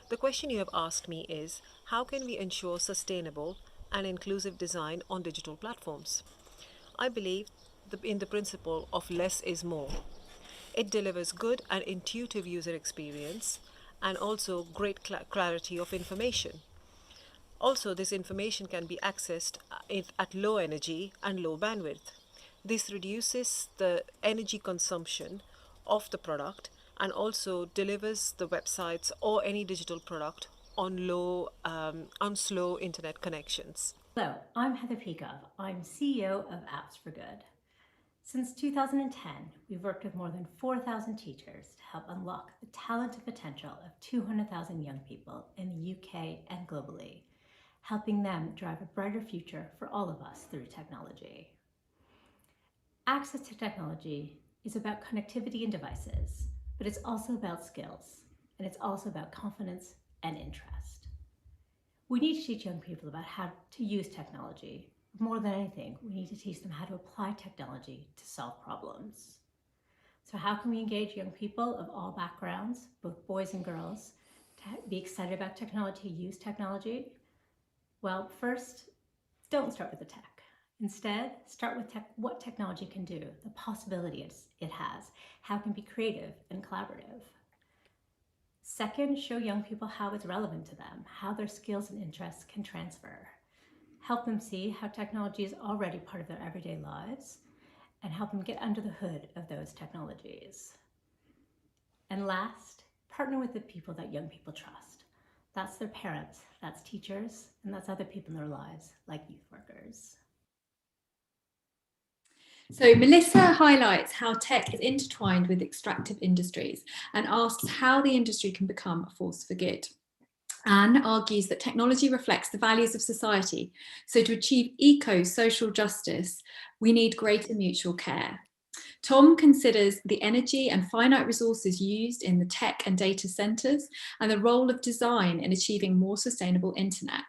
The question you have asked me is, how can we ensure sustainable and inclusive design on digital platforms? I believe in the principle of less is more. It delivers good and intuitive user experience and also great clarity of information. Also, this information can be accessed at low energy and low bandwidth. This reduces the energy consumption of the product and also delivers the websites or any digital product on slow internet connections. Hello, I'm Heather Peekov. I'm CEO of Apps for Good. Since 2010, we've worked with more than 4,000 teachers to help unlock the talent and potential of 200,000 young people in the UK and globally, helping them drive a brighter future for all of us through technology. Access to technology is about connectivity and devices, but it's also about skills, and it's also about confidence and interest. We need to teach young people about how to use technology. More than anything, we need to teach them how to apply technology to solve problems. So how can we engage young people of all backgrounds, both boys and girls, to be excited about technology, use technology? Well, first, don't start with the tech. Instead, start with what technology can do, the possibilities it has, how it can be creative and collaborative. Second, show young people how it's relevant to them, how their skills and interests can transfer. Help them see how technology is already part of their everyday lives, and help them get under the hood of those technologies. And last, partner with the people that young people trust. That's their parents, that's teachers, and that's other people in their lives, like youth workers. So Melissa highlights how tech is intertwined with extractive industries and asks how the industry can become a force for good. Anne argues that technology reflects the values of society. So to achieve eco-social justice, we need greater mutual care. Tom considers the energy and finite resources used in the tech and data centres and the role of design in achieving more sustainable internet.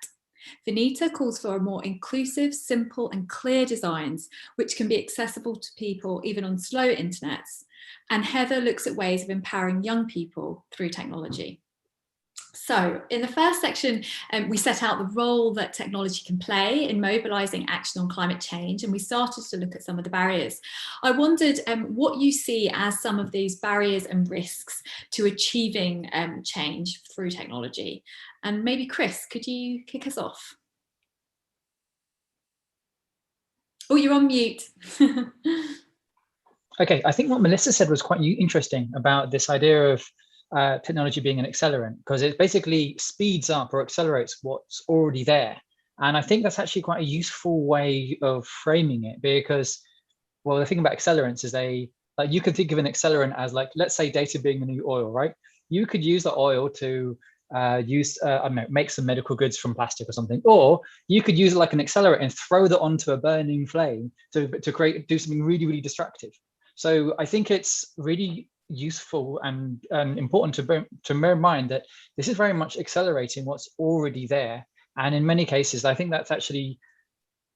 Vinita calls for more inclusive, simple and clear designs which can be accessible to people even on slow internets. And Heather looks at ways of empowering young people through technology. So in the first section, we set out the role that technology can play in mobilising action on climate change, and we started to look at some of the barriers. I wondered what you see as some of these barriers and risks to achieving change through technology. And maybe Chris, could you kick us off? Oh, you're on mute. Okay, I think what Melissa said was quite interesting about this idea of technology being an accelerant, because it basically speeds up or accelerates what's already there. And I think that's actually quite a useful way of framing it, because, well, the thing about accelerants is you could think of an accelerant as, like, let's say data being the new oil, right? You could use the oil to I don't know, make some medical goods from plastic or something, or you could use it like an accelerant and throw that onto a burning flame to do something really, really destructive. So I think it's really useful and important to bear in mind that this is very much accelerating what's already there. And in many cases, I think that's actually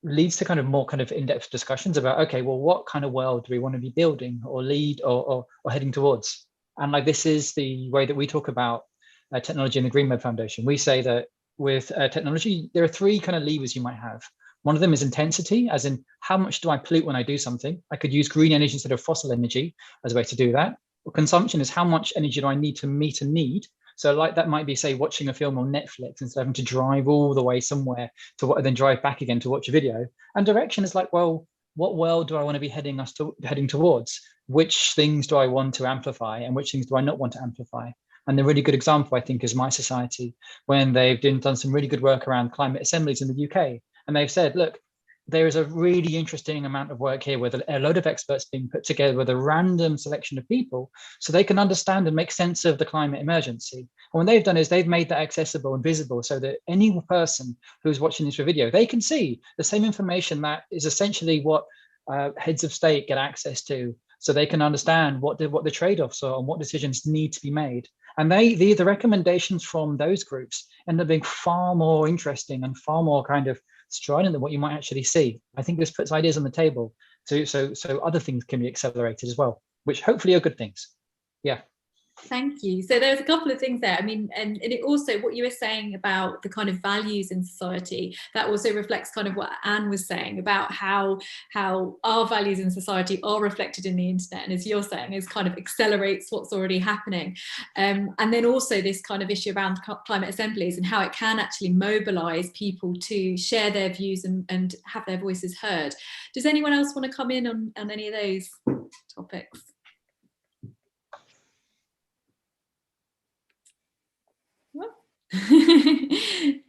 leads to more in-depth discussions about, okay, well, what kind of world do we want to be building or lead or heading towards? And like, this is the way that we talk about technology in the Green Web Foundation. We say that with technology, there are three kind of levers you might have. One of them is intensity, as in how much do I pollute when I do something? I could use green energy instead of fossil energy as a way to do that. Or consumption is how much energy do I need to meet a need? So like that might be, say, watching a film on Netflix instead of having to drive all the way somewhere to then drive back again to watch a video. And direction is like, well, what world do I want to be heading towards? Which things do I want to amplify and which things do I not want to amplify? And the really good example, I think, is My Society, when they've done some really good work around climate assemblies in the UK. And they've said, look, there is a really interesting amount of work here with a load of experts being put together with a random selection of people so they can understand and make sense of the climate emergency. And what they've done is they've made that accessible and visible so that any person who's watching this video, they can see the same information that is essentially what heads of state get access to, so they can understand what the trade-offs are and what decisions need to be made. And the recommendations from those groups end up being far more interesting and far more kind of strident than what you might actually see. I think this puts ideas on the table So other things can be accelerated as well, which hopefully are good things. Yeah. Thank you. So there's a couple of things there. I mean, and it also, what you were saying about the kind of values in society, that also reflects kind of what Anne was saying about how our values in society are reflected in the internet. And as you're saying, is kind of accelerates what's already happening. And then also this kind of issue around climate assemblies and how it can actually mobilize people to share their views and have their voices heard. Does anyone else want to come in on any of those topics?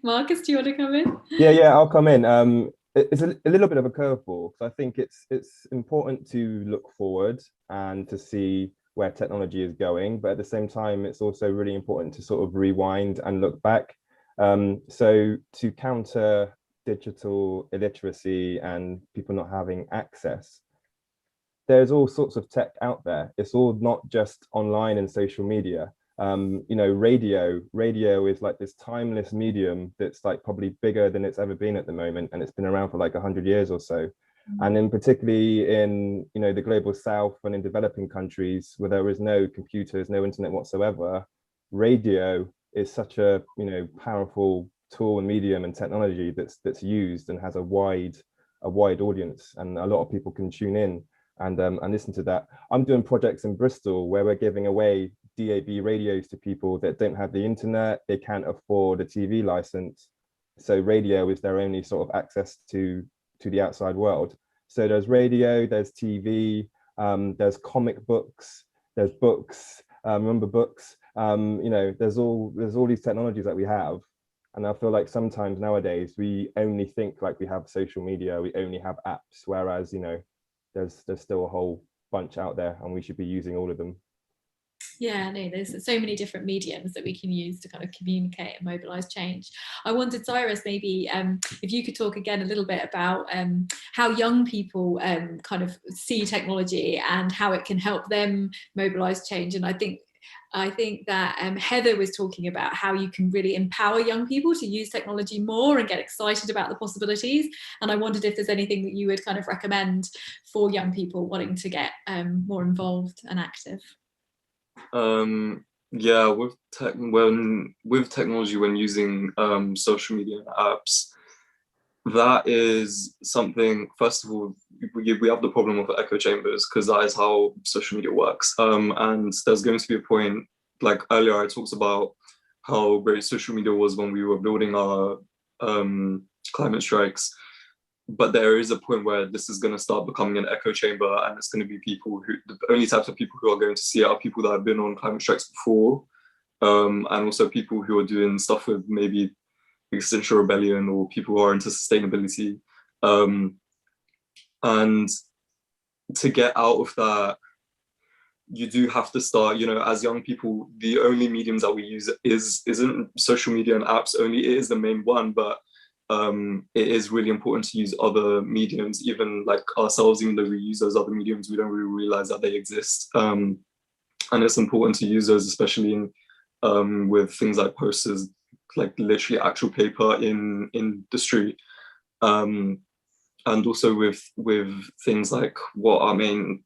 Marcus, do you want to come in? Yeah, I'll come in. It's a little bit of a curveball, because I think it's important to look forward and to see where technology is going, but at the same time, it's also really important to sort of rewind and look back. So to counter digital illiteracy and people not having access, there's all sorts of tech out there. It's all not just online and social media. You know, radio is like this timeless medium that's like probably bigger than it's ever been at the moment, and it's been around for like 100 years or so. And then particularly in, you know, the global south and in developing countries where there is no computers, no internet whatsoever, radio is such a, you know, powerful tool and medium and technology that's used and has a wide audience, and a lot of people can tune in and listen to that. I'm doing projects in Bristol where we're giving away DAB radios to people that don't have the internet, they can't afford a TV license. So radio is their only sort of access to the outside world. So there's radio, there's TV, there's comic books, there's books, remember books, you know, there's all these technologies that we have. And I feel like sometimes nowadays we only think like we have social media, we only have apps, whereas, you know, there's still a whole bunch out there and we should be using all of them. Yeah, no, there's so many different mediums that we can use to kind of communicate and mobilize change. I wanted, Cyrus, maybe if you could talk again a little bit about how young people kind of see technology and how it can help them mobilize change. And I think that Heather was talking about how you can really empower young people to use technology more and get excited about the possibilities. And I wondered if there's anything that you would kind of recommend for young people wanting to get more involved and active. Yeah, with technology, when using social media apps, that is something, first of all, we have the problem of echo chambers, because that is how social media works. And there's going to be a point, like earlier I talked about how great social media was when we were building our climate strikes. But there is a point where this is going to start becoming an echo chamber, and it's going to be people who, the only types of people who are going to see it are people that have been on climate strikes before, and also people who are doing stuff with maybe Extinction Rebellion or people who are into sustainability. And to get out of that, you do have to start, you know, as young people, the only mediums that we use isn't social media and apps only. It is the main one, but it is really important to use other mediums, even like ourselves. Even though we use those other mediums, we don't really realize that they exist. And it's important to use those, especially in with things like posters, like literally actual paper in the street, and also with things like what our main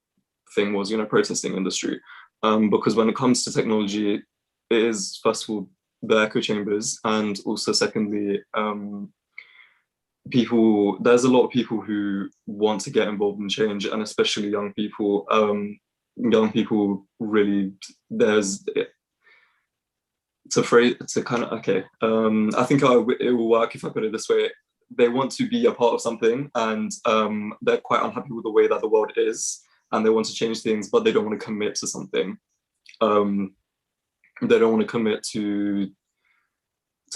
thing was, you know, protesting in the street. Because when it comes to technology, it is first of all the echo chambers, and also secondly, there's a lot of people who want to get involved in change, and especially young people. Young people really, it's a kind of, okay, I think it will work if I put it this way. They want to be a part of something, and they're quite unhappy with the way that the world is, and they want to change things, but they don't want to commit to something. They don't want to commit to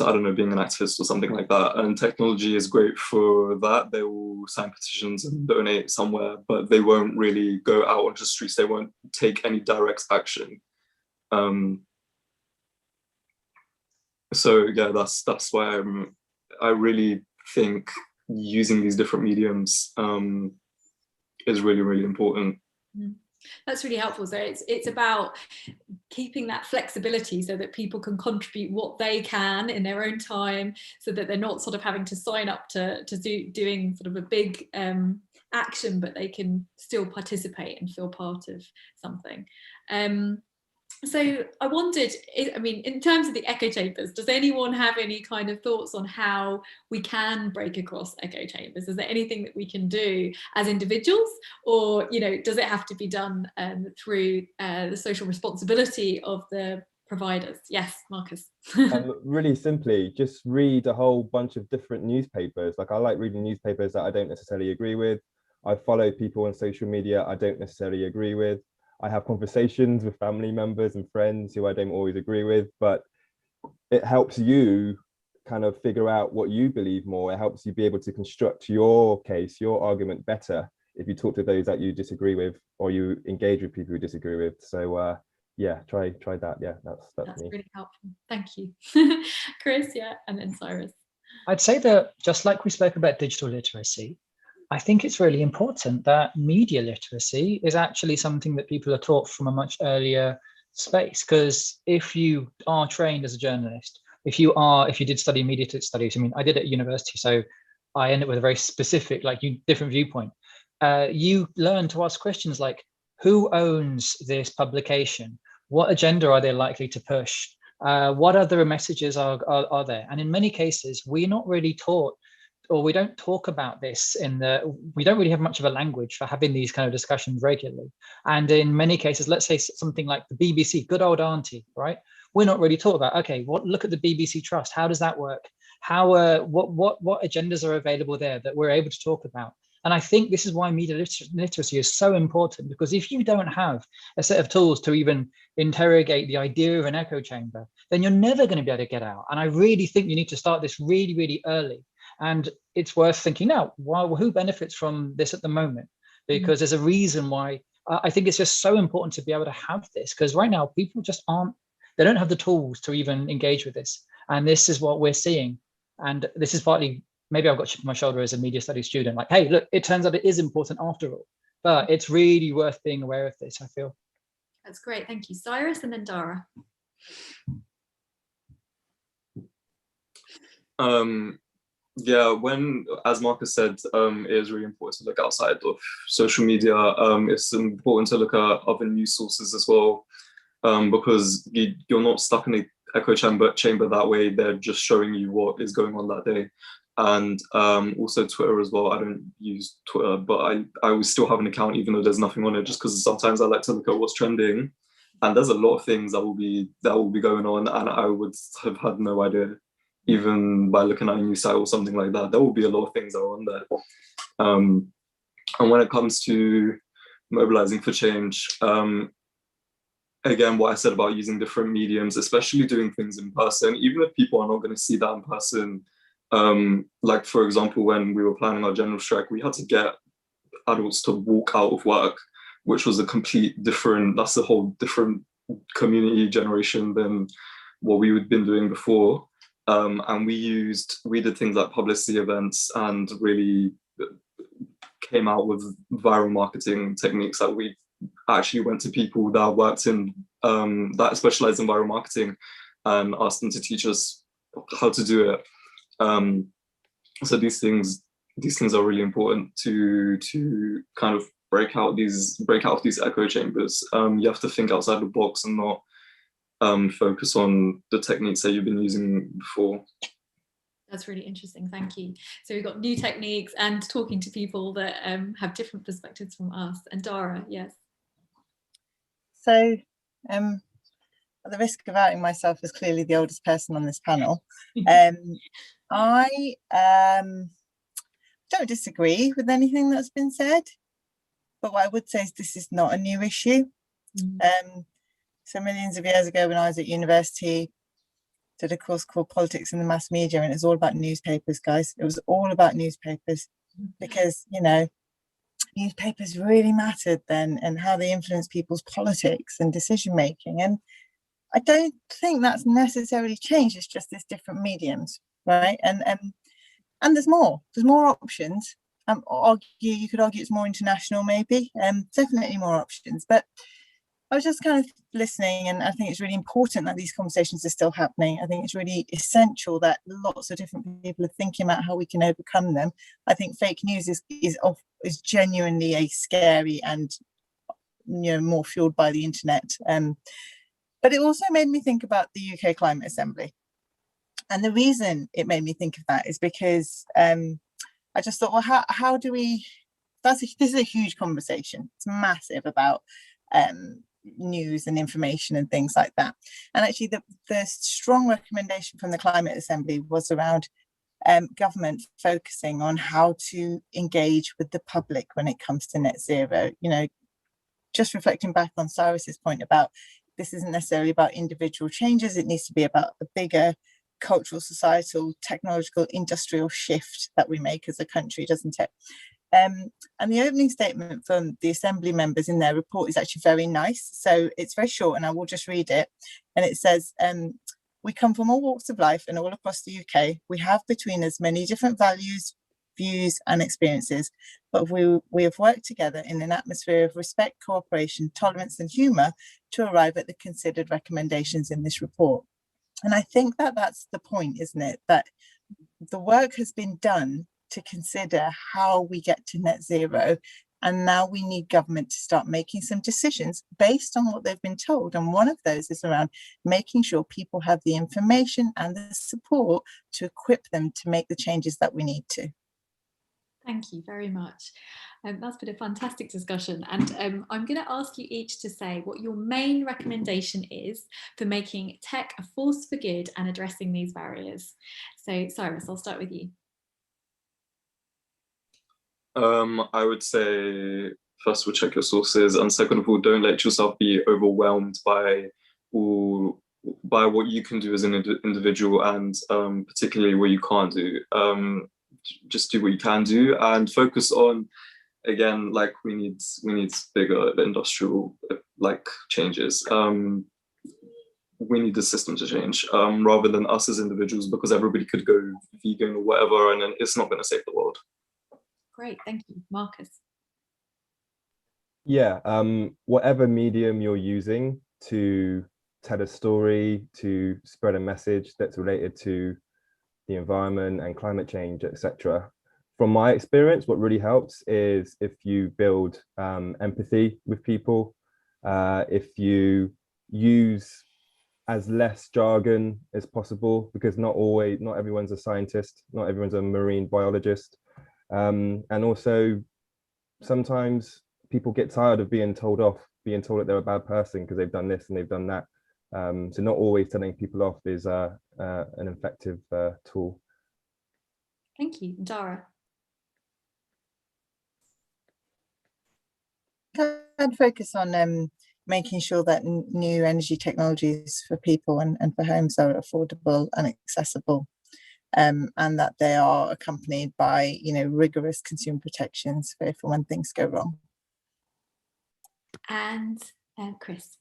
I don't know, being an activist or something like that. And technology is great for that. They will sign petitions and donate somewhere, but they won't really go out onto the streets. They won't take any direct action. So yeah, that's why I really think using these different mediums is really, really important. That's really helpful. So it's about keeping that flexibility so that people can contribute what they can in their own time, so that they're not sort of having to sign up to doing sort of a big action, but they can still participate and feel part of something. So I wondered, I mean, in terms of the echo chambers, does anyone have any kind of thoughts on how we can break across echo chambers? Is there anything that we can do as individuals, or, you know, does it have to be done through the social responsibility of the providers? Yes, Marcus. Really simply, just read a whole bunch of different newspapers. Like, I like reading newspapers that I don't necessarily agree with. I follow people on social media I don't necessarily agree with. I have conversations with family members and friends who I don't always agree with, but it helps you kind of figure out what you believe more. It helps you be able to construct your case, your argument better if you talk to those that you disagree with, or you engage with people who disagree with. So yeah, try that. Yeah, that's me. Really helpful. Thank you. Chris, yeah, and then Cyrus. I'd say that just like we spoke about digital literacy, I think it's really important that media literacy is actually something that people are taught from a much earlier space. Because if you are trained as a journalist, if you did study media studies, I mean, I did at university, so I ended up with a very specific, different viewpoint. You learn to ask questions like, who owns this publication? What agenda are they likely to push? What other messages are there? And in many cases, we're not really taught, or we don't talk about this we don't really have much of a language for having these kind of discussions regularly. And in many cases, let's say something like the BBC, good old auntie, right? We're not really taught about, okay, look at the BBC Trust. How does that work? How, what agendas are available there that we're able to talk about? And I think this is why media literacy is so important, because if you don't have a set of tools to even interrogate the idea of an echo chamber, then you're never going to be able to get out. And I really think you need to start this really, really early. And it's worth thinking now, who benefits from this at the moment? Because there's a reason why I think it's just so important to be able to have this, because right now people just they don't have the tools to even engage with this. And this is what we're seeing. And this is partly, maybe I've got a chip on my shoulder as a media studies student, like, hey, look, it turns out it is important after all. But it's really worth being aware of this, I feel. That's great. Thank you. Cyrus, and then Dara. Yeah, as Marcus said, it is really important to look outside of social media. It's important to look at other news sources as well, because you're not stuck in an echo chamber that way. They're just showing you what is going on that day. And also Twitter as well. I don't use Twitter, but I will still have an account even though there's nothing on it, just because sometimes I like to look at what's trending. And there's a lot of things that will be going on, and I would have had no idea. Even by looking at a news site or something like that, there will be a lot of things that are on there. And when it comes to mobilizing for change, again, what I said about using different mediums, especially doing things in person, even if people are not going to see that in person. Like, for example, when we were planning our general strike, we had to get adults to walk out of work, which was that's a whole different community generation than what we had been doing before. And we did things like publicity events and really came out with viral marketing techniques that we actually went to people that worked in, that specialized in viral marketing, and asked them to teach us how to do it. So these things are really important to kind of break out of these echo chambers. You have to think outside the box and not focus on the techniques that you've been using before. That's really interesting, thank you. So we've got new techniques and talking to people that have different perspectives from us. And Dara, yes. So at the risk of outing myself as clearly the oldest person on this panel, I don't disagree with anything that's been said, but what I would say is this is not a new issue. So millions of years ago, when I was at university, did a course called Politics in the Mass Media, and it was all about newspapers, guys. It was all about newspapers, because, you know, newspapers really mattered then, and how they influenced people's politics and decision making. And I don't think that's necessarily changed. It's just there's different mediums, right? And there's more options. You could argue it's more international, maybe. Definitely more options, but I was just kind of listening, and I think it's really important that these conversations are still happening. I think it's really essential that lots of different people are thinking about how we can overcome them. I think fake news is genuinely a scary and, you know, more fueled by the internet. But it also made me think about the UK Climate Assembly. And the reason it made me think of that is because I just thought, well, how do we, this is a huge conversation. It's massive about news and information and things like that. And actually the strong recommendation from the Climate Assembly was around government focusing on how to engage with the public when it comes to net zero. You know, just reflecting back on Cyrus's point about this isn't necessarily about individual changes, it needs to be about the bigger cultural, societal, technological, industrial shift that we make as a country, doesn't it? And the opening statement from the Assembly members in their report is actually very nice. So it's very short and I will just read it. And it says, we come from all walks of life and all across the UK. We have between us many different values, views and experiences, but we have worked together in an atmosphere of respect, cooperation, tolerance and humour to arrive at the considered recommendations in this report. And I think that that's the point, isn't it? That the work has been done to consider how we get to net zero. And now we need government to start making some decisions based on what they've been told. And one of those is around making sure people have the information and the support to equip them to make the changes that we need to. Thank you very much. That's been a fantastic discussion. And I'm going to ask you each to say what your main recommendation is for making tech a force for good and addressing these barriers. So Cyrus, I'll start with you. I would say, first of all, check your sources, and second of all, don't let yourself be overwhelmed by what you can do as an individual, and particularly what you can't do. Just do what you can do and focus on, again, like we need bigger industrial changes. We need the system to change rather than us as individuals, because everybody could go vegan or whatever, and then it's not going to save the world. Great, thank you. Marcus? Yeah, whatever medium you're using to tell a story, to spread a message that's related to the environment and climate change, etc. From my experience, what really helps is if you build empathy with people, if you use as less jargon as possible, because not everyone's a scientist, not everyone's a marine biologist. And also sometimes people get tired of being told that they're a bad person because they've done this and they've done that. So not always telling people off is an effective tool. Thank you. Dara? I'd focus on making sure that new energy technologies for people and for homes are affordable and accessible. And that they are accompanied by, rigorous consumer protections for when things go wrong. And Chris?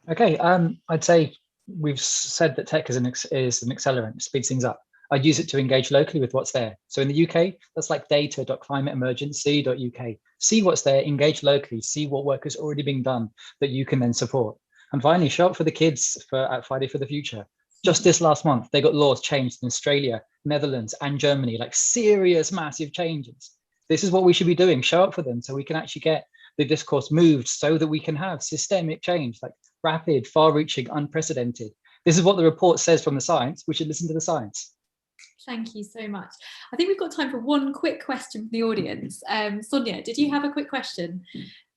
Okay, I'd say we've said that tech is an accelerant, it speeds things up. I'd use it to engage locally with what's there. So in the UK, that's like data.climateemergency.uk. See what's there, engage locally, see what work is already being done that you can then support. And finally, show up for the kids at Friday for the Future. Just this last month, they got laws changed in Australia, Netherlands, and Germany, like serious, massive changes. This is what we should be doing, show up for them so we can actually get the discourse moved so that we can have systemic change, like rapid, far-reaching, unprecedented. This is what the report says from the science. We should listen to the science. Thank you so much. I think we've got time for one quick question from the audience. Sonia, did you have a quick question?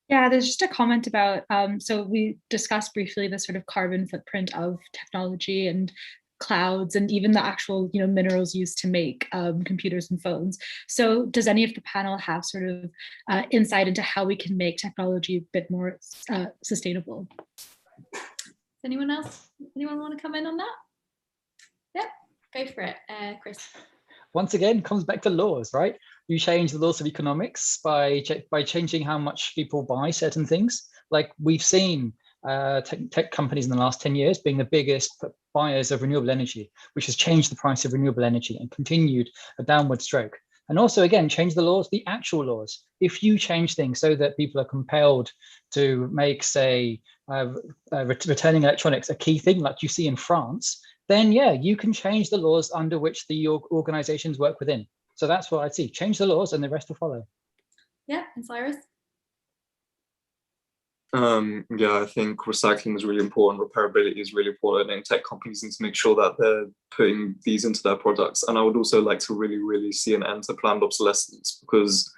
Yeah, there's just a comment about, so we discussed briefly the sort of carbon footprint of technology and clouds and even the actual, minerals used to make computers and phones. So does any of the panel have sort of insight into how we can make technology a bit more sustainable? Anyone else? Anyone want to come in on that? Yep, go for it, Chris. Once again, comes back to laws, right? You change the laws of economics by changing how much people buy certain things. Like we've seen tech companies in the last 10 years being the biggest buyers of renewable energy, which has changed the price of renewable energy and continued a downward stroke. And also, again, change the laws, the actual laws. If you change things so that people are compelled to make, say, returning electronics a key thing, like you see in France, then yeah, you can change the laws under which the organizations work within. So that's what I'd see. Change the laws and the rest will follow. Yeah, and Cyrus? Yeah, I think recycling is really important. Repairability is really important, and tech companies need to make sure that they're putting these into their products. And I would also like to really see an end to planned obsolescence, because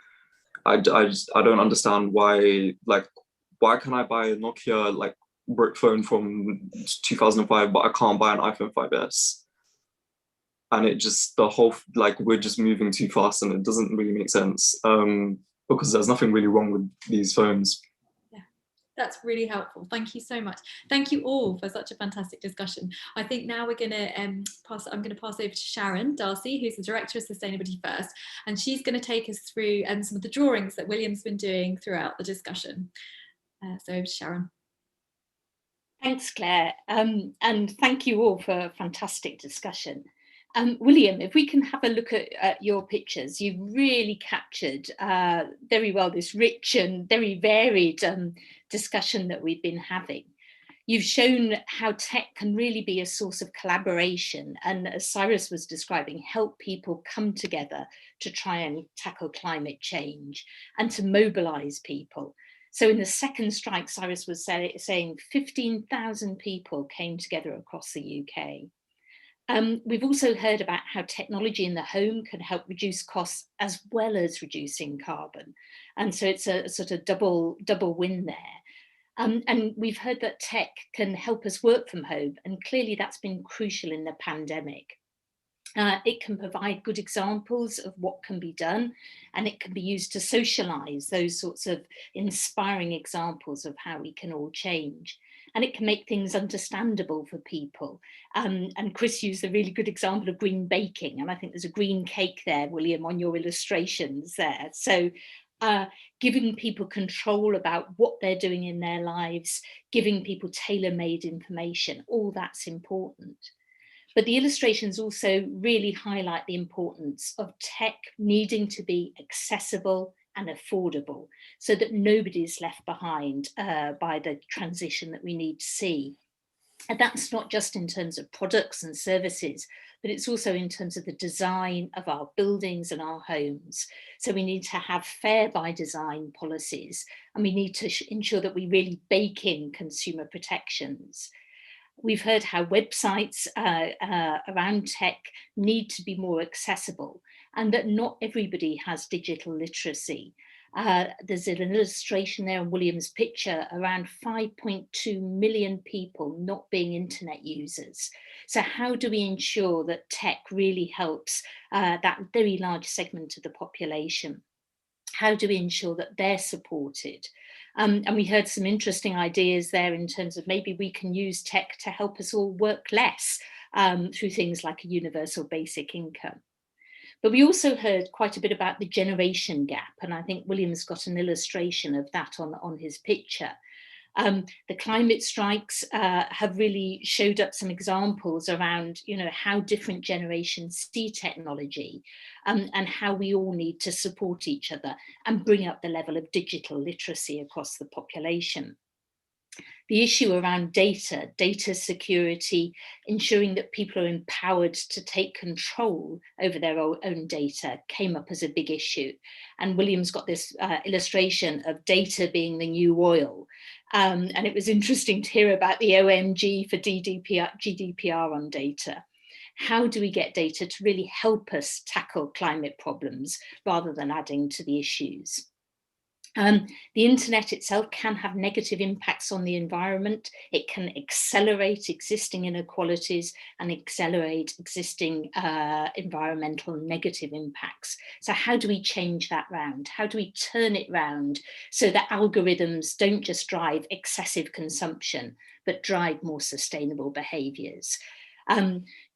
I don't understand why can I buy a Nokia brick phone from 2005, but I can't buy an iPhone 5S? And it just, the whole, we're just moving too fast, and it doesn't really make sense, because there's nothing really wrong with these phones. That's really helpful. Thank you so much. Thank you all for such a fantastic discussion. I think now we're going to I'm going to pass over to Sharon Darcy, who's the Director of Sustainability First, and she's going to take us through some of the drawings that William's been doing throughout the discussion. So over to Sharon. Thanks, Claire, and thank you all for a fantastic discussion. William, if we can have a look at your pictures, you've really captured very well this rich and very varied discussion that we've been having. You've shown how tech can really be a source of collaboration, and as Cyrus was describing, help people come together to try and tackle climate change and to mobilize people. So in the second strike, Cyrus was saying 15,000 people came together across the UK. We've also heard about how technology in the home can help reduce costs as well as reducing carbon. And so it's a sort of double win there. And we've heard that tech can help us work from home, and clearly that's been crucial in the pandemic. It can provide good examples of what can be done, and it can be used to socialise those sorts of inspiring examples of how we can all change. And it can make things understandable for people. And Chris used a really good example of green baking, and I think there's a green cake there, William, on your illustrations there. So giving people control about what they're doing in their lives, giving people tailor-made information, all that's important. But the illustrations also really highlight the importance of tech needing to be accessible and affordable, so that nobody's left behind by the transition that we need to see. And that's not just in terms of products and services, but it's also in terms of the design of our buildings and our homes. So we need to have fair by design policies, and we need to ensure that we really bake in consumer protections. We've heard how websites around tech need to be more accessible, and that not everybody has digital literacy. There's an illustration there in William's picture, around 5.2 million people not being internet users. So how do we ensure that tech really helps that very large segment of the population? How do we ensure that they're supported? And we heard some interesting ideas there in terms of maybe we can use tech to help us all work less through things like a universal basic income. But we also heard quite a bit about the generation gap, and I think William's got an illustration of that on his picture. The climate strikes have really showed up some examples around, how different generations see technology, and how we all need to support each other and bring up the level of digital literacy across the population. The issue around data security, ensuring that people are empowered to take control over their own data, came up as a big issue. And William's got this illustration of data being the new oil. And it was interesting to hear about the OMG for GDPR on data. How do we get data to really help us tackle climate problems rather than adding to the issues? The internet itself can have negative impacts on the environment. It can accelerate existing inequalities and accelerate existing environmental negative impacts. So how do we change that round? How do we turn it round so that algorithms don't just drive excessive consumption, but drive more sustainable behaviours?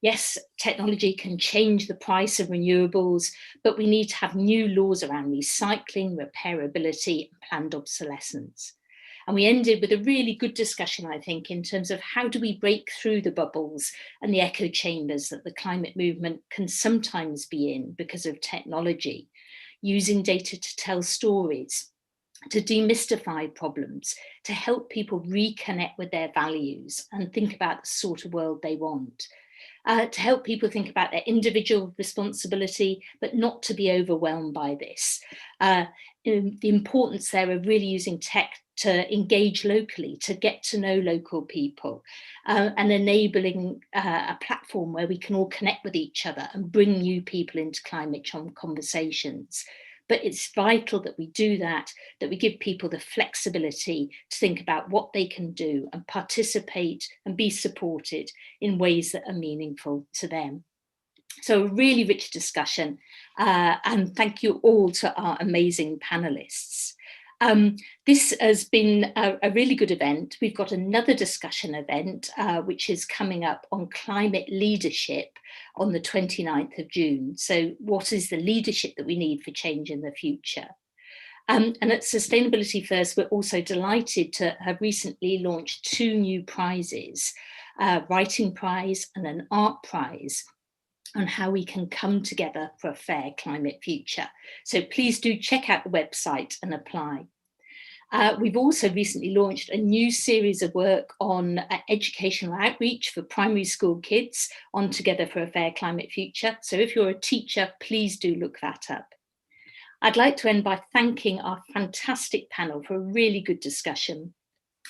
Yes, technology can change the price of renewables, but we need to have new laws around recycling, repairability, and planned obsolescence. And we ended with a really good discussion, I think, in terms of how do we break through the bubbles and the echo chambers that the climate movement can sometimes be in because of technology, using data to tell stories, to demystify problems, to help people reconnect with their values and think about the sort of world they want. To help people think about their individual responsibility, but not to be overwhelmed by this. The importance there of really using tech to engage locally, to get to know local people, and enabling a platform where we can all connect with each other and bring new people into climate change conversations. But it's vital that we do that we give people the flexibility to think about what they can do and participate and be supported in ways that are meaningful to them. So a really rich discussion, and thank you all to our amazing panelists. This has been a really good event. We've got another discussion event, which is coming up on climate leadership on the 29th of June. So what is the leadership that we need for change in the future? And at Sustainability First, we're also delighted to have recently launched 2 new prizes, a writing prize and an art prize, on how we can come together for a fair climate future. So please do check out the website and apply. We've also recently launched a new series of work on educational outreach for primary school kids on Together for a Fair Climate Future. So if you're a teacher, please do look that up. I'd like to end by thanking our fantastic panel for a really good discussion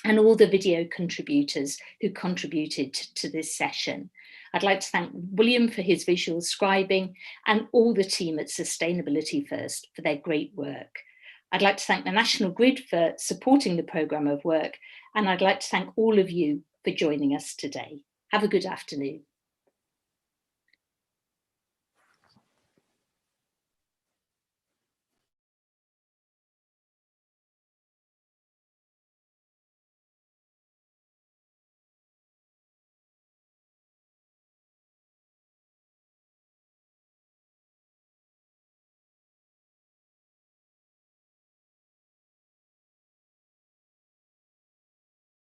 and all the video contributors who contributed to this session. I'd like to thank William for his visual scribing and all the team at Sustainability First for their great work. I'd like to thank the National Grid for supporting the programme of work, and I'd like to thank all of you for joining us today. Have a good afternoon.